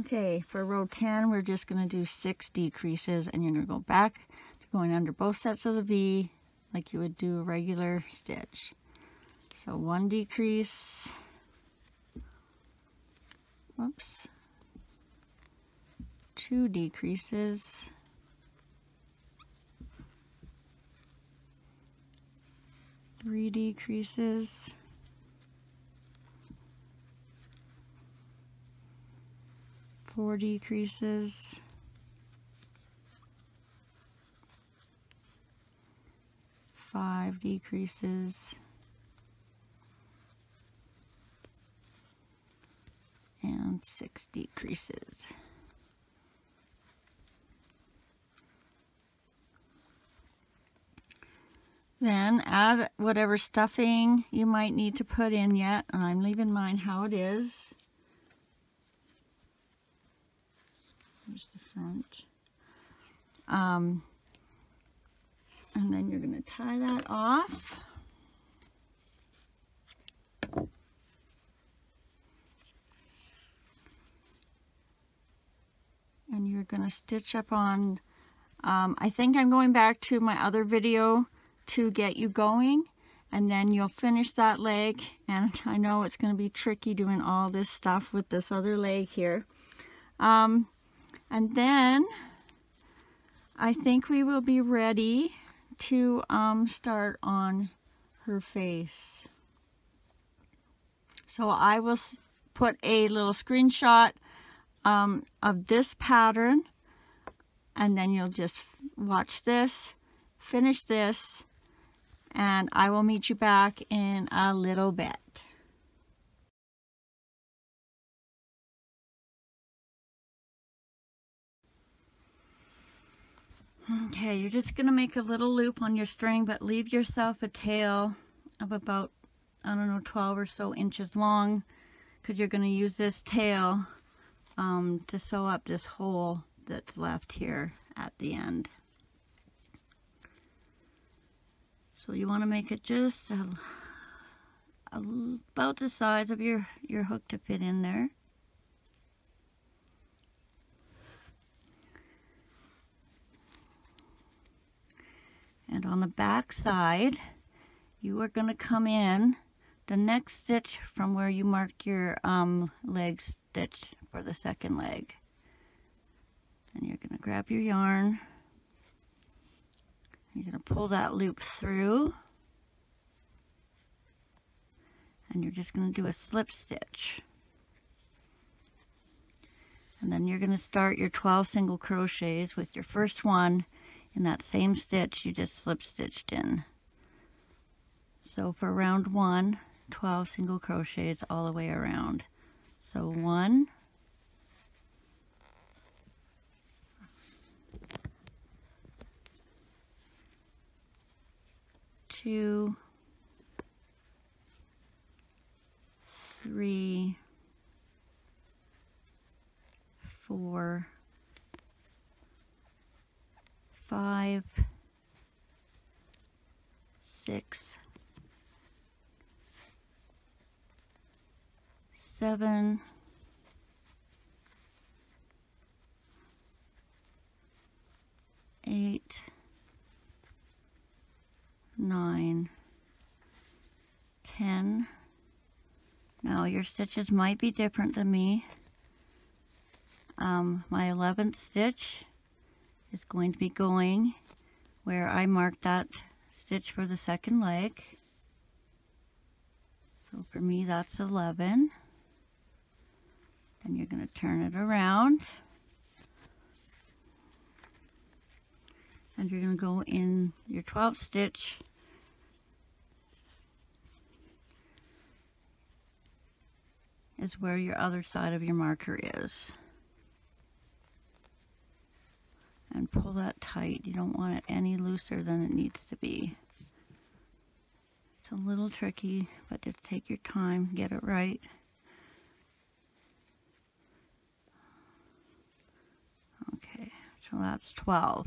Okay, for row 10, we're just going to do 6 decreases, and you're going to go back to going under both sets of the V like you would do a regular stitch. So 1 decrease, whoops, 2 decreases, 3 decreases, 4 decreases, 5 decreases, and 6 decreases. Then add whatever stuffing you might need to put in yet. I'm leaving mine how it is. Here's the front. And then you're going to tie that off. And you're going to stitch up on, I think I'm going back to my other video to get you going, and then you'll finish that leg. And I know it's going to be tricky doing all this stuff with this other leg here. And then I think we will be ready to start on her face. So I will put a little screenshot of this pattern, and then you'll just watch this, finish this, and I will meet you back in a little bit. Okay, you're just going to make a little loop on your string, but leave yourself a tail of about, I don't know, 12 or so inches long, because you're going to use this tail to sew up this hole that's left here at the end. So you want to make it just about the size of your hook to fit in there. And on the back side, you are going to come in the next stitch from where you marked your leg stitch for the second leg. And you're going to grab your yarn. You're going to pull that loop through, and you're just going to do a slip stitch. And then you're going to start your 12 single crochets with your first one in that same stitch you just slip stitched in. So for round 1, 12 single crochets all the way around. So 1, 2, 3, 4, 5, 6, 7, 8, 9, 10. Now your stitches might be different than me. My 11th stitch is going to be going where I marked that stitch for the second leg. So for me that's 11. Then you're going to turn it around, and you're going to go in your 12th stitch is where your other side of your marker is. And pull that tight. You don't want it any looser than it needs to be. It's a little tricky, but just take your time, get it right. Okay, so that's 12.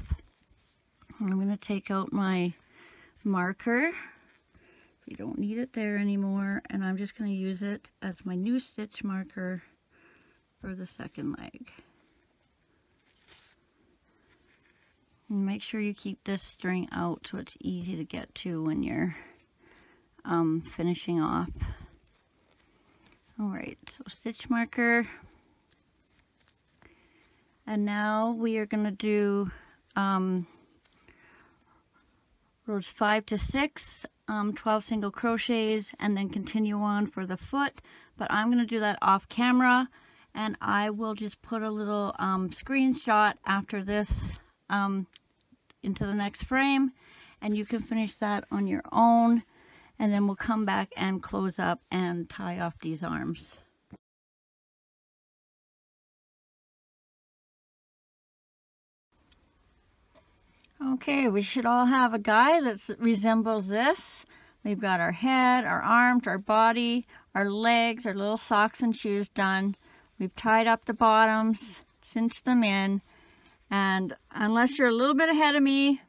I'm going to take out my marker. We don't need it there anymore, and I'm just going to use it as my new stitch marker for the second leg. And make sure you keep this string out so it's easy to get to when you're finishing off. Alright, so stitch marker. And now we are going to do rows 5 to 6, 12 single crochets, and then continue on for the foot. But I'm going to do that off camera, and I will just put a little screenshot after this into the next frame, and you can finish that on your own, and then we'll come back and close up and tie off these arms. Okay, we should all have a guy that resembles this. We've got our head, our arms, our body, our legs, our little socks and shoes done. We've tied up the bottoms, cinched them in, and unless you're a little bit ahead of me,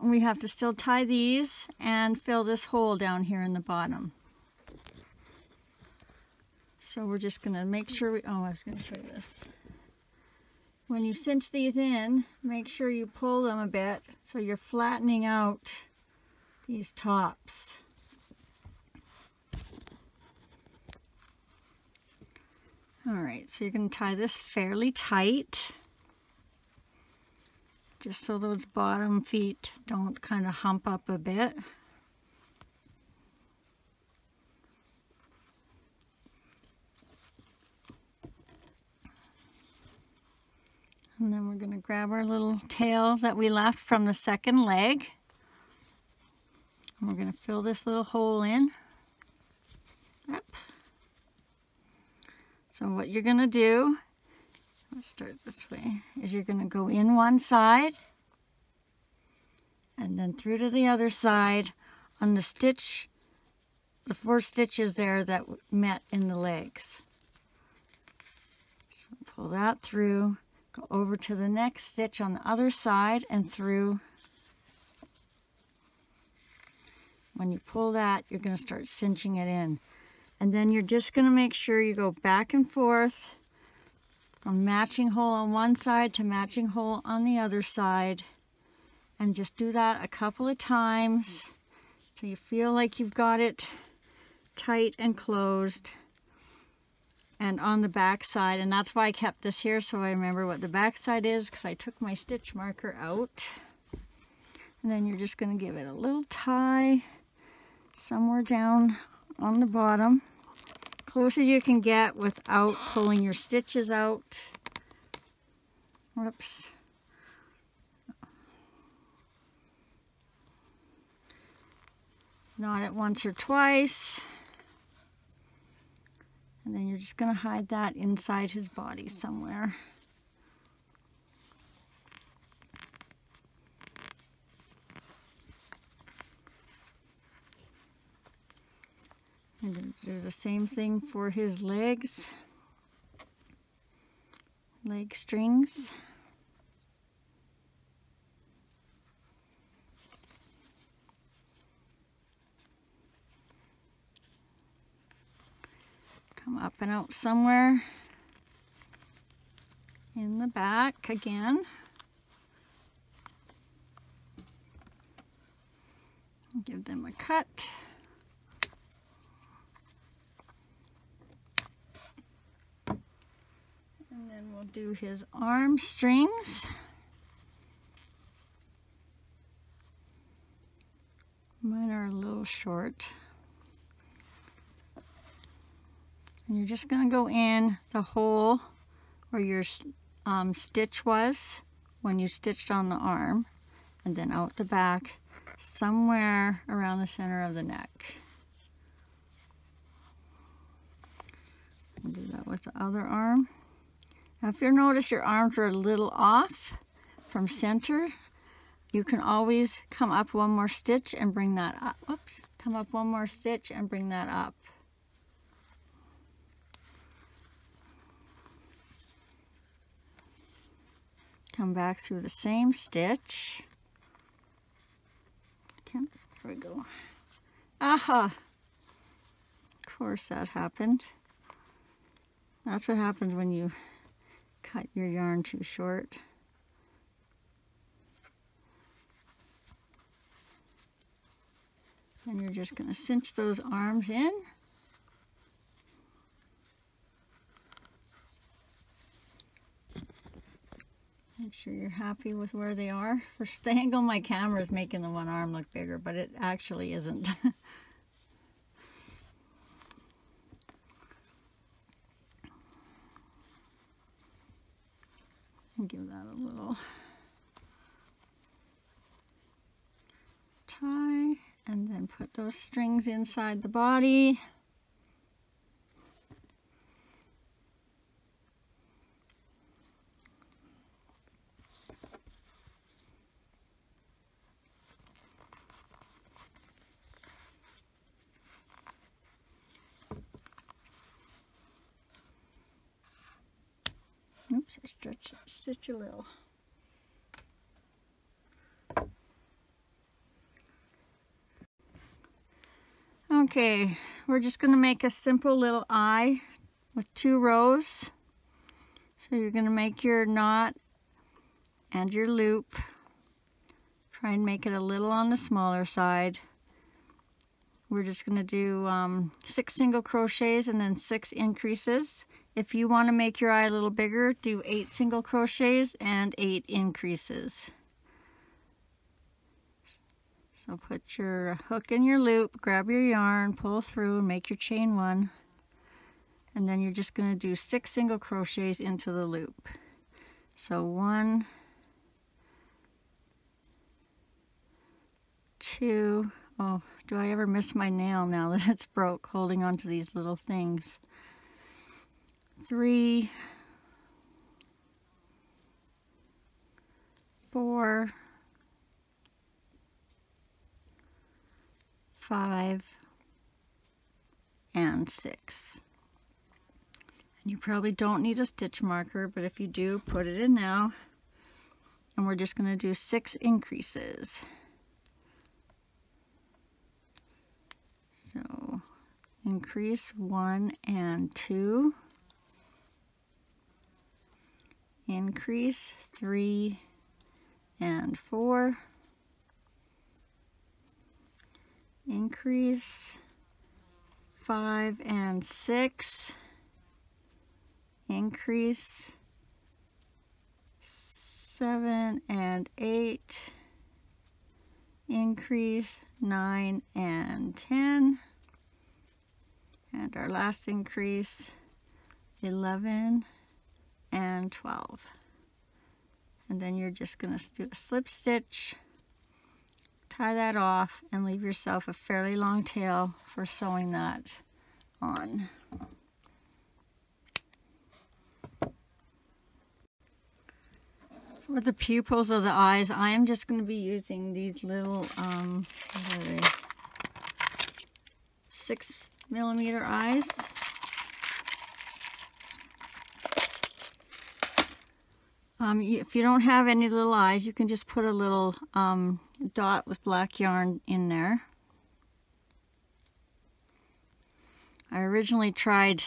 we have to still tie these and fill this hole down here in the bottom. So we're just going to make sure I was going to show you this. When you cinch these in, make sure you pull them a bit so you're flattening out these tops. Alright, so you're going to tie this fairly tight, just so those bottom feet don't kind of hump up a bit. And then we're going to grab our little tails that we left from the second leg. And we're going to fill this little hole in. Yep. So what you're going to do, let's start this way, is you're going to go in one side and then through to the other side on the stitch, the 4 stitches there that met in the legs. So pull that through. Go over to the next stitch on the other side and through. When you pull that, you're going to start cinching it in. And then you're just going to make sure you go back and forth from matching hole on one side to matching hole on the other side. And just do that a couple of times till you feel like you've got it tight and closed. And on the back side, and that's why I kept this here so I remember what the back side is, because I took my stitch marker out. And then you're just going to give it a little tie somewhere down on the bottom, close as you can get without pulling your stitches out. Whoops. Knot it once or twice. And then you're just going to hide that inside his body somewhere. And then do the same thing for his legs. Leg strings. Come up and out somewhere in the back again. Give them a cut. And then we'll do his arm strings. Mine are a little short. And you're just going to go in the hole where your stitch was when you stitched on the arm, and then out the back somewhere around the center of the neck. I'll do that with the other arm. Now if you notice your arms are a little off from center, you can always come up one more stitch and bring that up. Oops, come up one more stitch and bring that up. Come back through the same stitch. Okay, there we go. Aha! Of course that happened. That's what happens when you cut your yarn too short. And you're just going to cinch those arms in. Make sure you're happy with where they are. The angle my camera is making the one arm look bigger, but it actually isn't. Give that a little put those strings inside the body. Oops, I stitch a little. Okay, we're just going to make a simple little eye with 2 rows. So you're going to make your knot and your loop. Try and make it a little on the smaller side. We're just going to do 6 single crochets and then 6 increases. If you want to make your eye a little bigger, do 8 single crochets and 8 increases. So put your hook in your loop, grab your yarn, pull through, and make your chain 1. And then you're just going to do 6 single crochets into the loop. So 1, 2, oh, do I ever miss my nail now that it's broke, holding on to these little things. 3, 4, 5, and 6. And you probably don't need a stitch marker, but if you do, put it in now. And we're just going to do 6 increases. So increase 1 and 2. Increase 3 and 4. Increase 5 and 6, increase 7 and 8, increase 9 and 10, and our last increase 11 and 12. And then you're just going to do a slip stitch, tie that off, and leave yourself a fairly long tail for sewing that on. For the pupils of the eyes, I am just going to be using these little, what are they? 6mm eyes. If you don't have any little eyes, you can just put a little dot with black yarn in there. I originally tried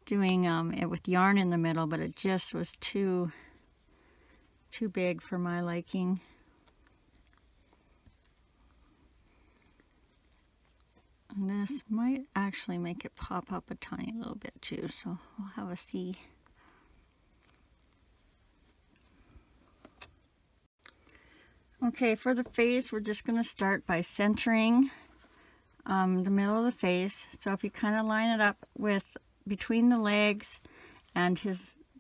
doing it with yarn in the middle, but it just was too big for my liking. And this might actually make it pop up a tiny little bit too, so we'll have a see. Okay, for the face, we're just going to start by centering the middle of the face. So if you kind of line it up with between the legs and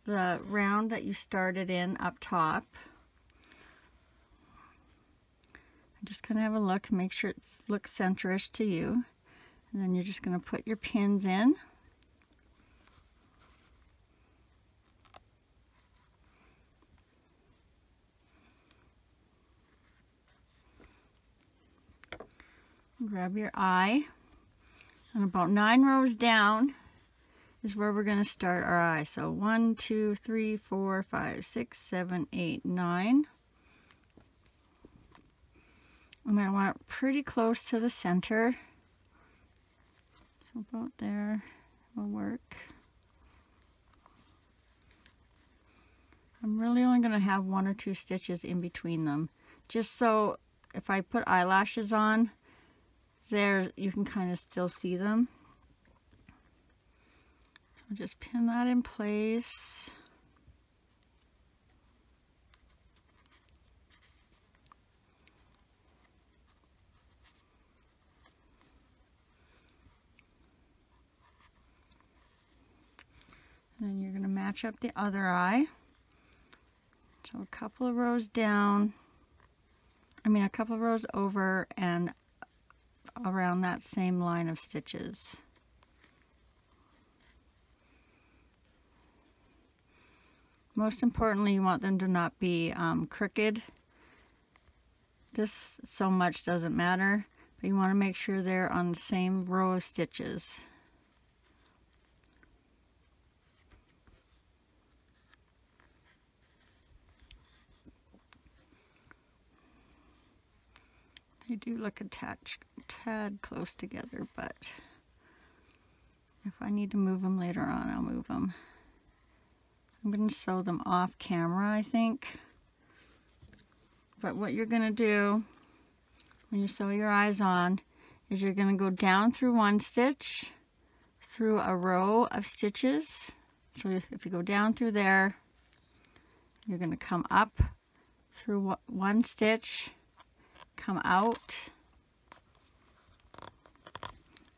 the round that you started in up top. Just kind of have a look, make sure it looks centerish to you. And then you're just going to put your pins in. Grab your eye, and about 9 rows down is where we're going to start our eye. So 1, 2, 3, 4, 5, 6, 7, 8, 9. And I want it pretty close to the center. So about there will work. I'm really only going to have 1 or 2 stitches in between them, just so if I put eyelashes on, there you can kind of still see them. So just pin that in place. And then you're going to match up the other eye. So a couple of rows down, a couple of rows over and around that same line of stitches. Most importantly, you want them to not be crooked. This so much doesn't matter, but you want to make sure they're on the same row of stitches. They do look a tad close together, but if I need to move them later on, I'll move them. I'm going to sew them off camera, I think. But what you're going to do when you sew your eyes on is you're going to go down through one stitch, through a row of stitches. So if you go down through there, you're going to come up through one stitch, come out,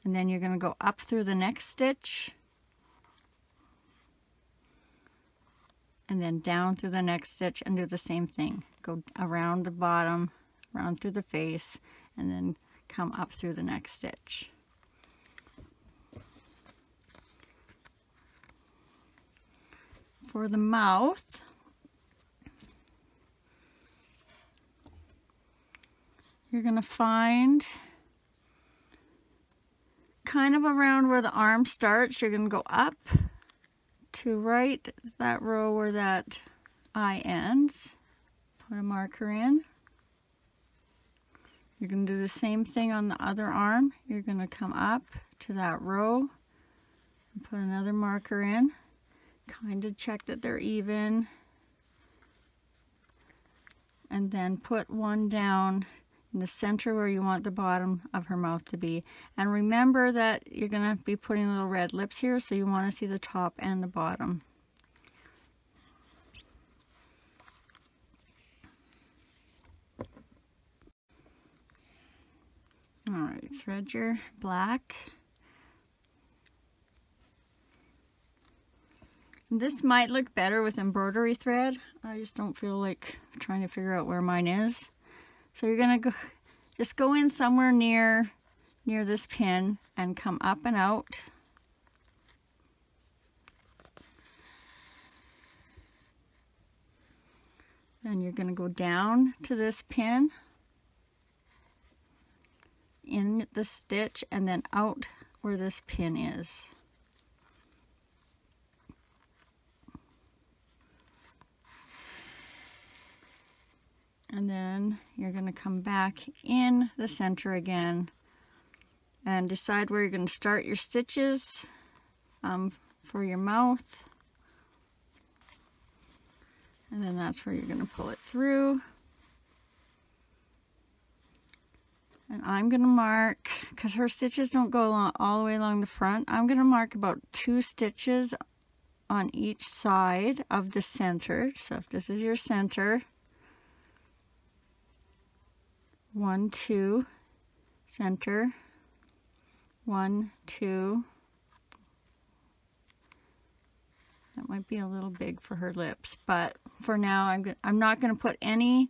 and then you're going to go up through the next stitch, and then down through the next stitch and do the same thing. Go around the bottom, around through the face, and then come up through the next stitch. For the mouth, you're going to find kind of around where the arm starts. You're going to go up to right that row where that eye ends. Put a marker in. You're going to do the same thing on the other arm. You're going to come up to that row and put another marker in. Kind of check that they're even. And then put one down in the center where you want the bottom of her mouth to be. And remember that you're going to be putting little red lips here, so you want to see the top and the bottom. Alright, thread your black. This might look better with embroidery thread. I just don't feel like trying to figure out where mine is. So you're going to just go in somewhere near this pin and come up and out. Then you're going to go down to this pin, in the stitch, and then out where this pin is. And then you're going to come back in the center again and decide where you're going to start your stitches for your mouth. And then that's where you're going to pull it through. And I'm going to mark, because her stitches don't go along, all the way along the front, I'm going to mark about 2 stitches on each side of the center. So if this is your center, 1, 2, center, 1, 2. That might be a little big for her lips, but for now I'm not going to put any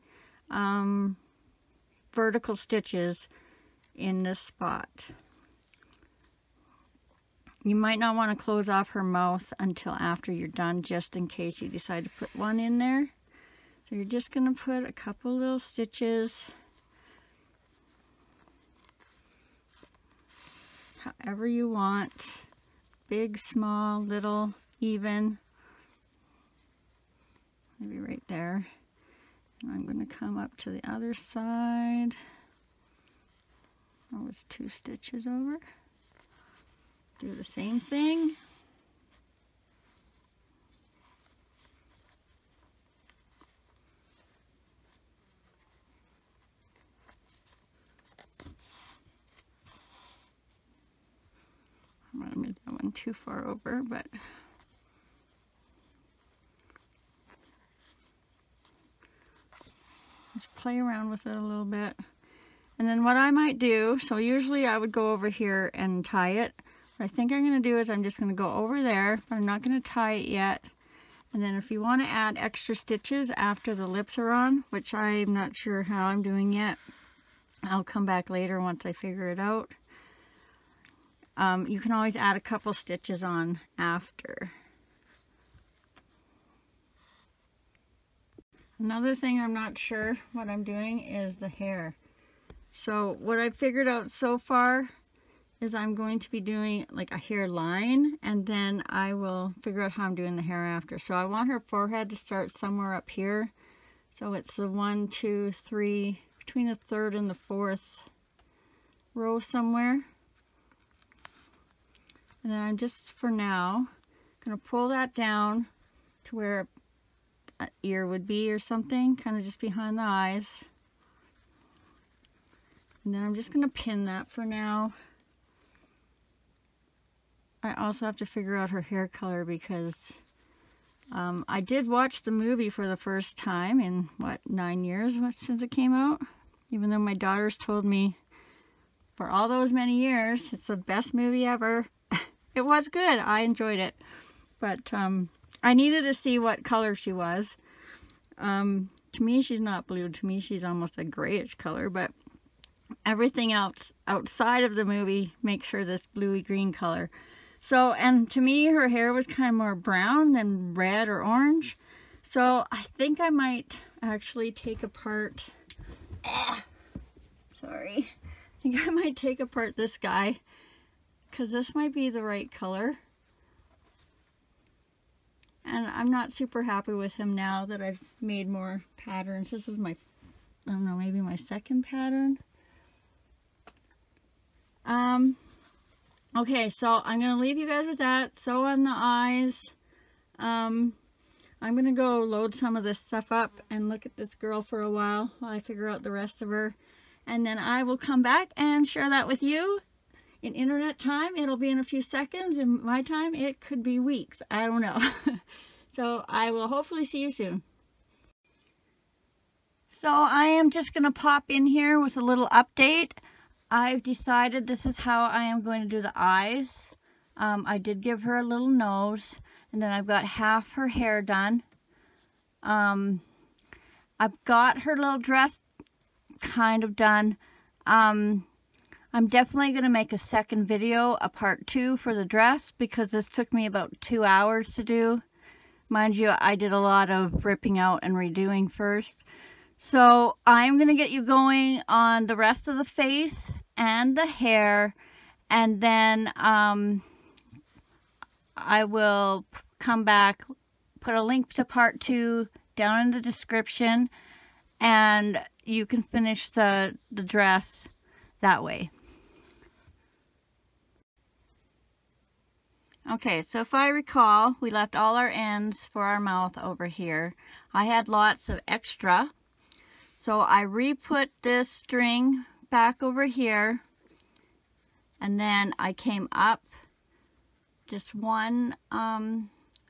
vertical stitches in this spot. You might not want to close off her mouth until after you're done, just in case you decide to put one in there. So you're just going to put a couple little stitches however you want, big, small, little, even, maybe right there. And I'm going to come up to the other side. That was 2 stitches over. Do the same thing. I might have made that one too far over, but just play around with it a little bit. And then what I might do, so usually I would go over here and tie it. What I think I'm going to do is I'm just going to go over there, but I'm not going to tie it yet. And then if you want to add extra stitches after the lips are on, which I'm not sure how I'm doing yet, I'll come back later once I figure it out. You can always add a couple stitches on after. Another thing I'm not sure what I'm doing is the hair. So what I've figured out so far is I'm going to be doing like a hairline, and then I will figure out how I'm doing the hair after. So I want her forehead to start somewhere up here. So it's the 1, 2, 3, between the 3rd and the 4th row somewhere. And then I'm just, for now, going to pull that down to where an ear would be or something, kind of just behind the eyes. And then I'm just going to pin that for now. I also have to figure out her hair color because I did watch the movie for the first time in, what, 9 years since it came out? Even though my daughters told me for all those many years it's the best movie ever. It was good. I enjoyed it. But I needed to see what color she was. To me, she's not blue. To me, she's almost a grayish color. But everything else outside of the movie makes her this bluey green color. So, and to me, her hair was kind of more brown than red or orange. So I think I might actually take apart, sorry, I think I might take apart this guy, because this might be the right color. And I'm not super happy with him now that I've made more patterns. This is my, I don't know, maybe my 2nd pattern. Okay, so I'm going to leave you guys with that. Sew on the eyes. I'm going to go load some of this stuff up and look at this girl for a while I figure out the rest of her. And then I will come back and share that with you. In internet time, it'll be in a few seconds. In my time, it could be weeks. I don't know. So I will hopefully see you soon. So I am just going to pop in here with a little update. I've decided this is how I am going to do the eyes. I did give her a little nose, and then I've got half her hair done. I've got her little dress kind of done. I'm definitely going to make a second video, a part 2 for the dress, because this took me about 2 hours to do. Mind you, I did a lot of ripping out and redoing first. So I'm going to get you going on the rest of the face and the hair, and then I will come back, put a link to part 2 down in the description, and you can finish the dress that way. Okay, so if I recall, we left all our ends for our mouth over here. I had lots of extra, so I re-put this string back over here, and then I came up just one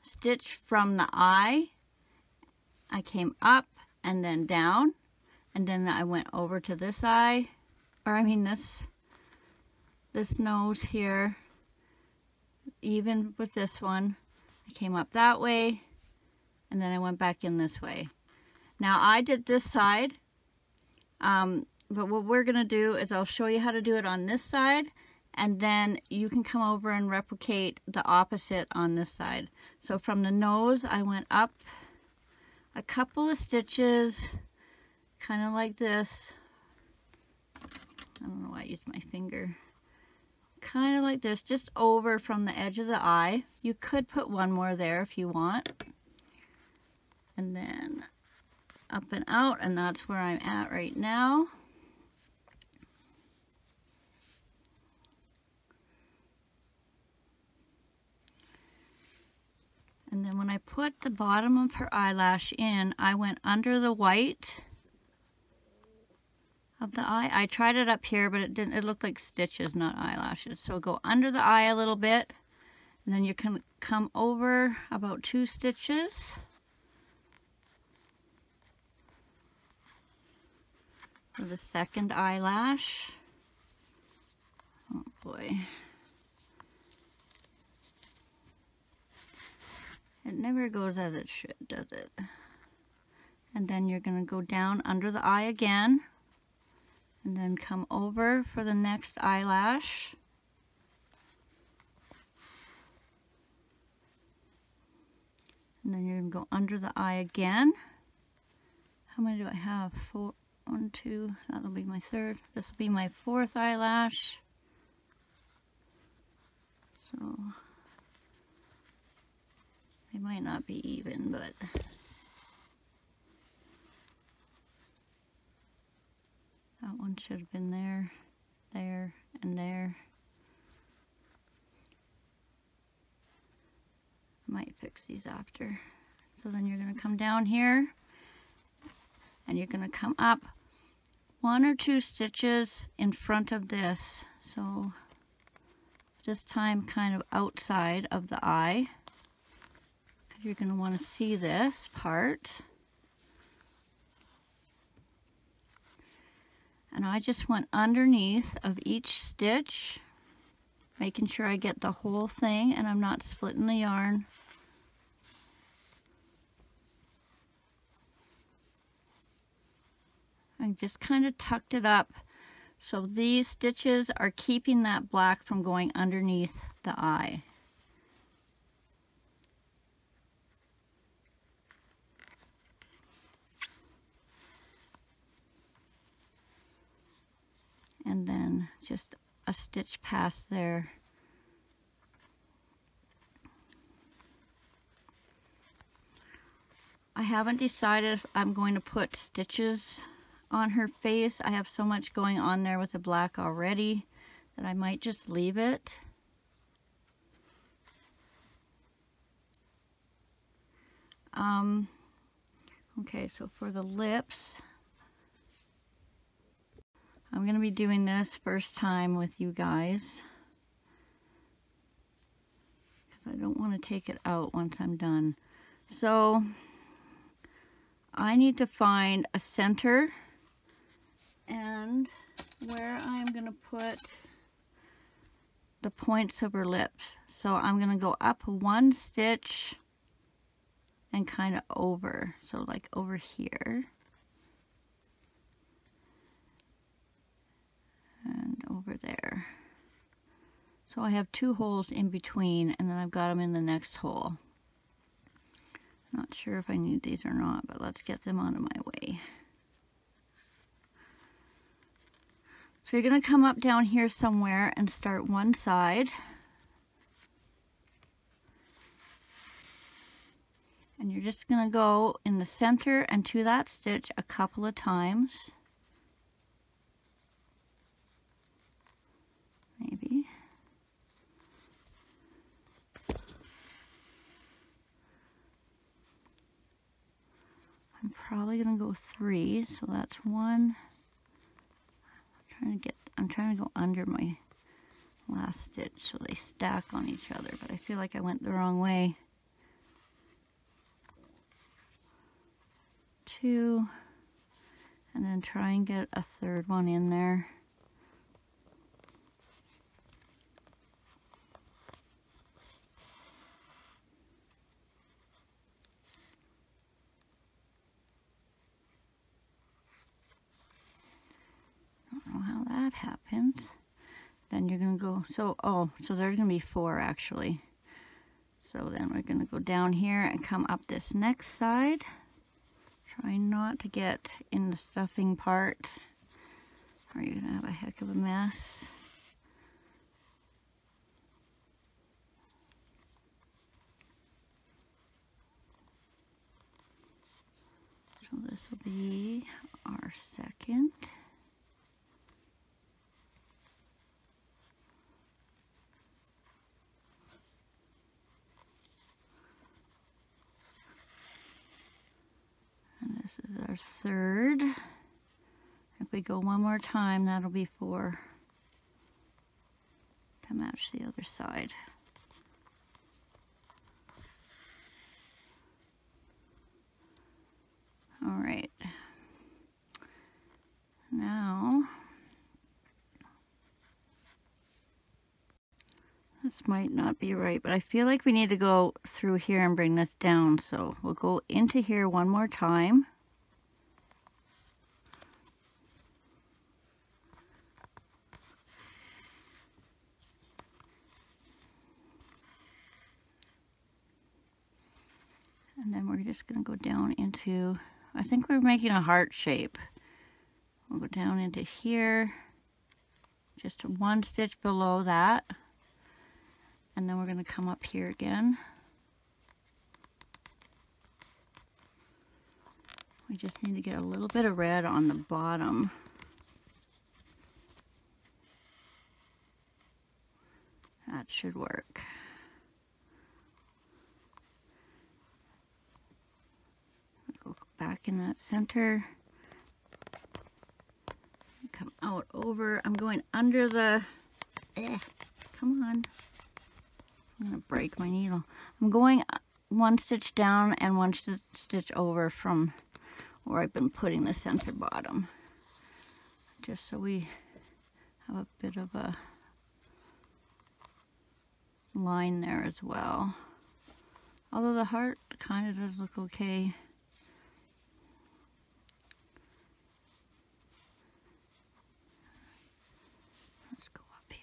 stitch from the eye. I came up and then down, and then I went over to this eye, or I mean this nose here. Even with this one, I came up that way, and then I went back in this way. Now I did this side, but what we're gonna do is I'll show you how to do it on this side, and then you can come over and replicate the opposite on this side. So from the nose, I went up a couple of stitches, kind of like this. I don't know why I used my finger. Kind of like this, just over from the edge of the eye. You could put one more there if you want. And then up and out, and that's where I'm at right now. And then when I put the bottom of her eyelash in, I went under the white of the eye. I tried it up here, but it didn't. It looked like stitches, not eyelashes. So go under the eye a little bit, and then you can come over about 2 stitches. For the second eyelash. Oh boy. It never goes as it should, does it? And then you're going to go down under the eye again. And then come over for the next eyelash. And then you're going to go under the eye again. How many do I have? 4, 1, 2, that'll be my third. This will be my fourth eyelash. So, they might not be even, but that one should have been there, there, and there. I might fix these after. So then you're going to come down here and you're going to come up 1 or 2 stitches in front of this. So this time kind of outside of the eye, because you're going to want to see this part. And I just went underneath of each stitch, making sure I get the whole thing and I'm not splitting the yarn. I just kind of tucked it up so these stitches are keeping that black from going underneath the eye. And then just a stitch past there. I haven't decided if I'm going to put stitches on her face. I have so much going on there with the black already that I might just leave it. Okay, so for the lips, I'm going to be doing this first time with you guys because I don't want to take it out once I'm done. So I need to find a center and where I'm going to put the points of her lips. So I'm going to go up 1 stitch and kind of over, so like over here and over there. So I have 2 holes in between and then I've got them in the next hole. Not sure if I need these or not, but let's get them out of my way. So you're going to come up down here somewhere and start one side. And you're just going to go in the center and to that stitch a couple of times. Maybe. I'm probably going to go 3, so that's 1. I'm trying to go under my last stitch so they stack on each other, but I feel like I went the wrong way. 2, and then try and get a third one in there. Don't know how that happens. Then you're going to go, so there's going to be 4 actually. So then we're going to go down here and come up this next side. Try not to get in the stuffing part or you're going to have a heck of a mess. So this will be our second. And this is our third. If we go one more time, that'll be 4 to match the other side. All right. Now, this might not be right, but I feel like we need to go through here and bring this down. So we'll go into here one more time. And then we're just going to go down into, I think we're making a heart shape. We'll go down into here, just one stitch below that. And then we're going to come up here again. We just need to get a little bit of red on the bottom. That should work. Go back in that center. Come out over. I'm going under the, come on. I'm going to break my needle. I'm going one stitch down and one stitch over from where I've been putting the center bottom. Just so we have a bit of a line there as well. Although the heart kind of does look okay. Let's go up here.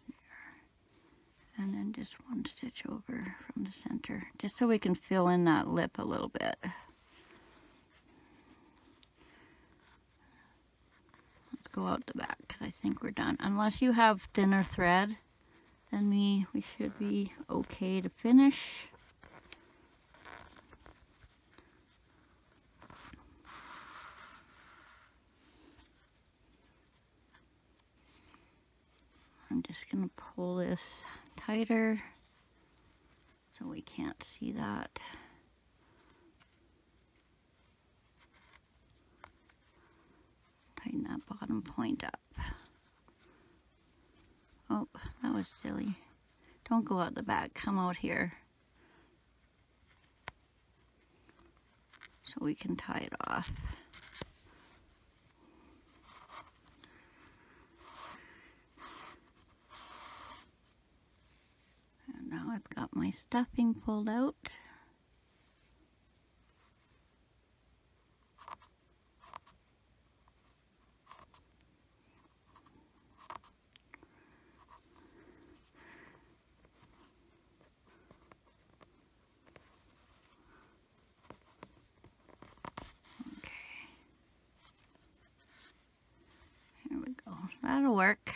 There. And then just one stitch over from the center, just so we can fill in that lip a little bit. Go out the back because I think we're done. Unless you have thinner thread than me, we should be okay to finish. I'm just going to pull this tighter so we can't see that. Tighten that bottom point up. Oh, that was silly. Don't go out the back, come out here. So we can tie it off. And now I've got my stuffing pulled out. That'll work.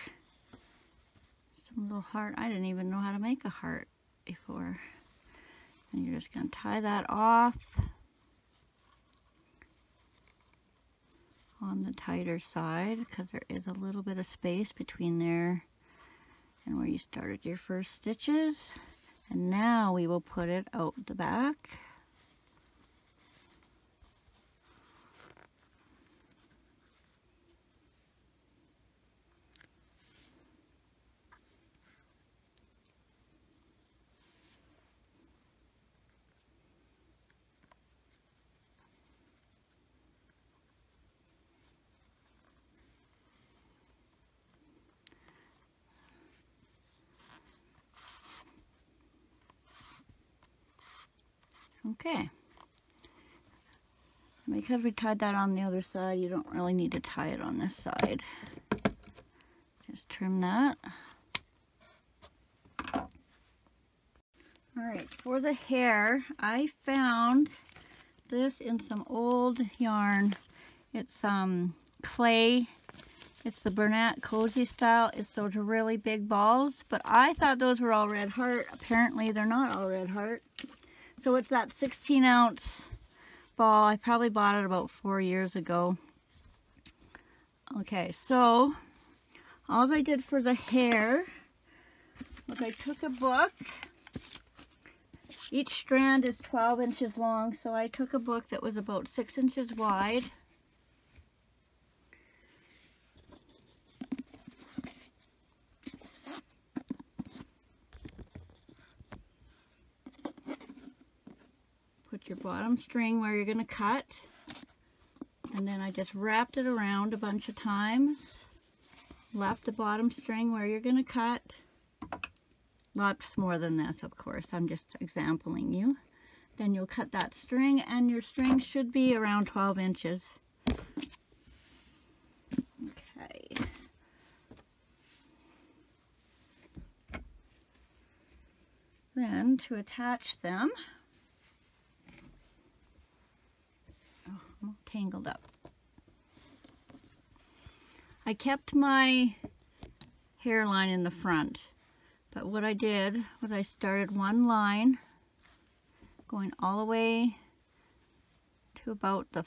Some little heart. I didn't even know how to make a heart before. And you're just going to tie that off on the tighter side because there is a little bit of space between there and where you started your first stitches. And now we will put it out the back. Okay, because we tied that on the other side, you don't really need to tie it on this side. Just trim that. Alright, for the hair, I found this in some old yarn. It's clay. It's the Bernat Cozy style. It's those really big balls, but I thought those were all Red Heart. Apparently they're not all Red Heart. So it's that 16-ounce ball. I probably bought it about 4 years ago. Okay, so all I did for the hair was I took a book. Each strand is 12 inches long, so I took a book that was about 6 inches wide. Put your bottom string where you're going to cut, and then I just wrapped it around a bunch of times. Left the bottom string where you're going to cut. Lots more than this, of course. I'm just exampling you. Then you'll cut that string, and your string should be around 12 inches. Okay. Then to attach them, oh, I'm all tangled up. I kept my hairline in the front, but what I did was I started one line going all the way to about the,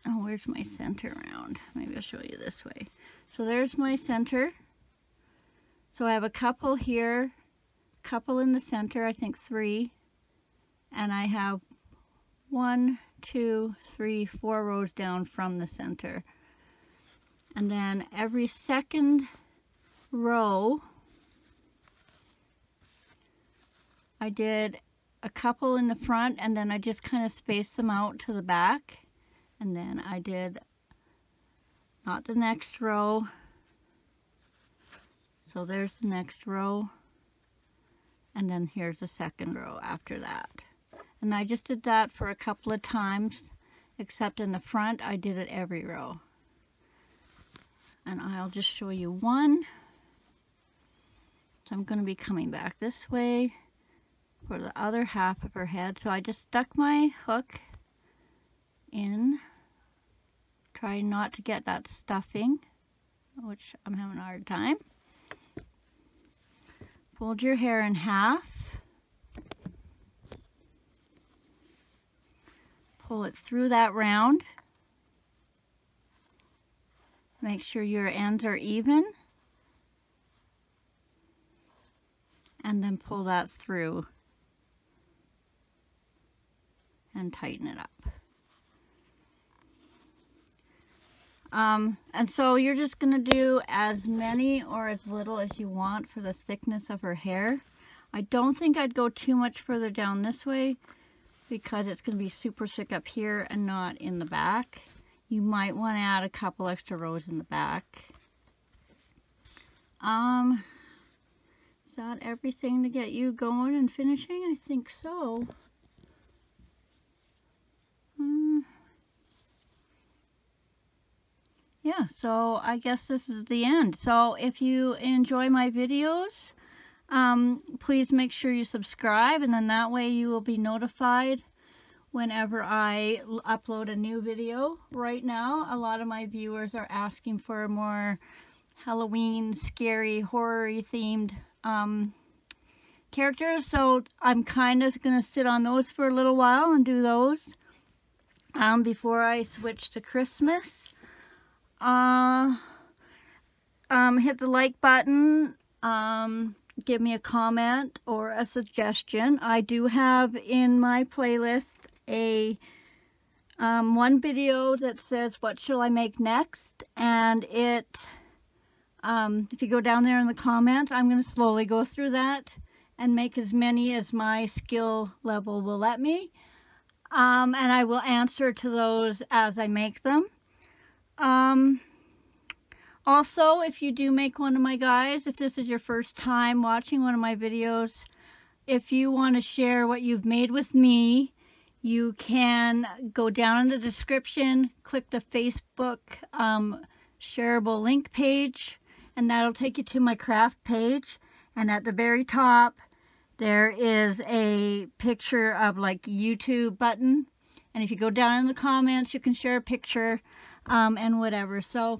oh, where's my center round? Maybe I'll show you this way. So there's my center. So I have a couple here, couple in the center, I think 3, and I have 1, 2, 3, 4 rows down from the center. And then every second row I did a couple in the front, and then I just kind of spaced them out to the back, and then I did not the next row. So there's the next row, and then here's the second row after that. And I just did that for a couple of times, except in the front I did it every row. And I'll just show you one. So I'm going to be coming back this way for the other half of her head. So I just stuck my hook in, trying not to get that stuffing, which I'm having a hard time. Fold your hair in half, pull it through that round, make sure your ends are even, and then pull that through and tighten it up. And so you're just going to do as many or as little as you want for the thickness of her hair. I don't think I'd go too much further down this way because it's going to be super thick up here and not in the back. You might want to add a couple extra rows in the back. Is that everything to get you going and finishing? I think so. Yeah, so I guess this is the end. So if you enjoy my videos, please make sure you subscribe, and then that way you will be notified whenever I upload a new video. Right now, a lot of my viewers are asking for more Halloween, scary, horror-y themed characters, so I'm kind of going to sit on those for a little while and do those before I switch to Christmas. Hit the like button, give me a comment or a suggestion. I do have in my playlist a one video that says what shall I make next, and it if you go down there in the comments, I'm going to slowly go through that and make as many as my skill level will let me, and I will answer to those as I make them. Also, if you do make one of my guys, if this is your first time watching one of my videos, if you want to share what you've made with me, you can go down in the description, click the Facebook shareable link page, and that'll take you to my craft page. And at the very top, there is a picture of like YouTube button. And if you go down in the comments, you can share a picture and whatever. So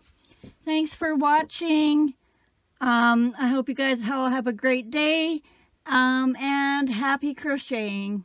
thanks for watching. I hope you guys all have a great day, and happy crocheting.